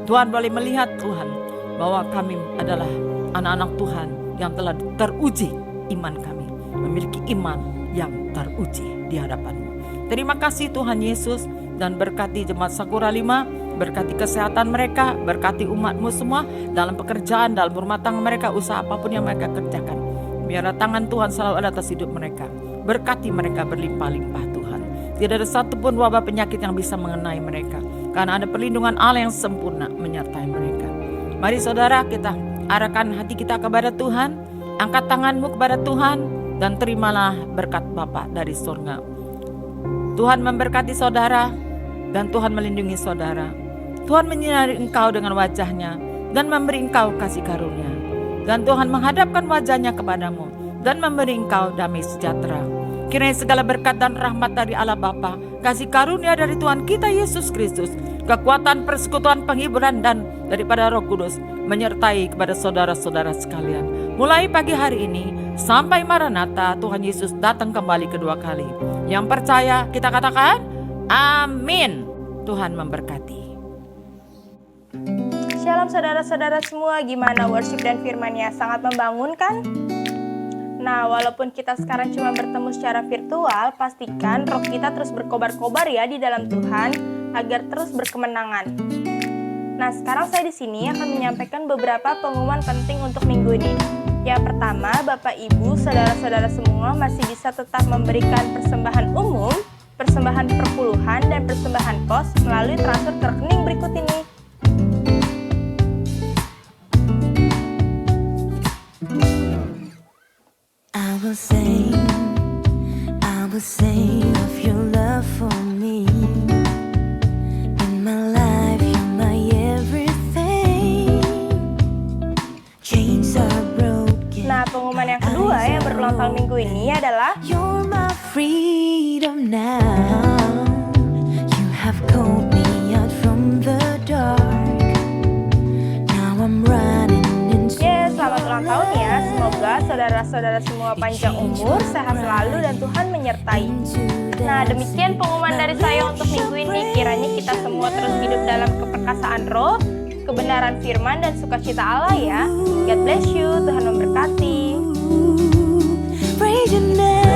Tuhan boleh melihat Tuhan, bahwa kami adalah anak-anak Tuhan yang telah teruji iman kami, memiliki iman yang teruji di hadapan-Mu. Terima kasih Tuhan Yesus, dan berkati jemaat Sakura 5, berkati kesehatan mereka, berkati umat-Mu semua dalam pekerjaan, dalam rumah tangga mereka, usaha apapun yang mereka kerjakan. Biarlah tangan Tuhan selalu ada atas hidup mereka. Berkati mereka berlimpah-limpah Tuhan. Tidak ada satupun wabah penyakit yang bisa mengenai mereka, karena ada perlindungan Allah yang sempurna menyertai mereka. Mari saudara, kita arahkan hati kita kepada Tuhan. Angkat tanganmu kepada Tuhan dan terimalah berkat Bapa dari surga. Tuhan memberkati saudara, dan Tuhan melindungi saudara. Tuhan menyinari engkau dengan wajah-Nya dan memberi engkau kasih karunia. Dan Tuhan menghadapkan wajah-Nya kepadamu dan memberi engkau damai sejahtera. Kiranya segala berkat dan rahmat dari Allah Bapa, kasih karunia dari Tuhan kita Yesus Kristus, kekuatan persekutuan penghiburan dan daripada Roh Kudus menyertai kepada saudara-saudara sekalian. Mulai pagi hari ini sampai Maranatha, Tuhan Yesus datang kembali kedua kali. Yang percaya kita katakan amin. Tuhan memberkati. Shalom saudara-saudara semua, gimana worship dan firman-Nya sangat membangunkan? Nah, walaupun kita sekarang cuma bertemu secara virtual, pastikan roh kita terus berkobar-kobar ya di dalam Tuhan. agar terus berkemenangan. Nah, sekarang saya di sini akan menyampaikan beberapa pengumuman penting untuk minggu ini. Yang pertama, Bapak, Ibu, saudara-saudara semua masih bisa tetap memberikan persembahan umum, persembahan perpuluhan, dan persembahan pos melalui transfer ke rekening berikut ini. I will sing of your love for me. In my life, you're my everything. Chains are broken. Nah, pengumuman yang kedua yang berulang tahun minggu ini adalah You're my freedom now. You have called me out from the dark. Now I'm running into selamat ulang tahun ya. Semoga saudara-saudara semua panjang umur, sehat selalu, dan Tuhan menyertai. Nah, demikian pengumuman dari saya untuk minggu ini. Kiranya kita semua terus hidup dalam keperkasaan roh, kebenaran firman, dan sukacita Allah ya. God bless you, Tuhan memberkati. praise your name.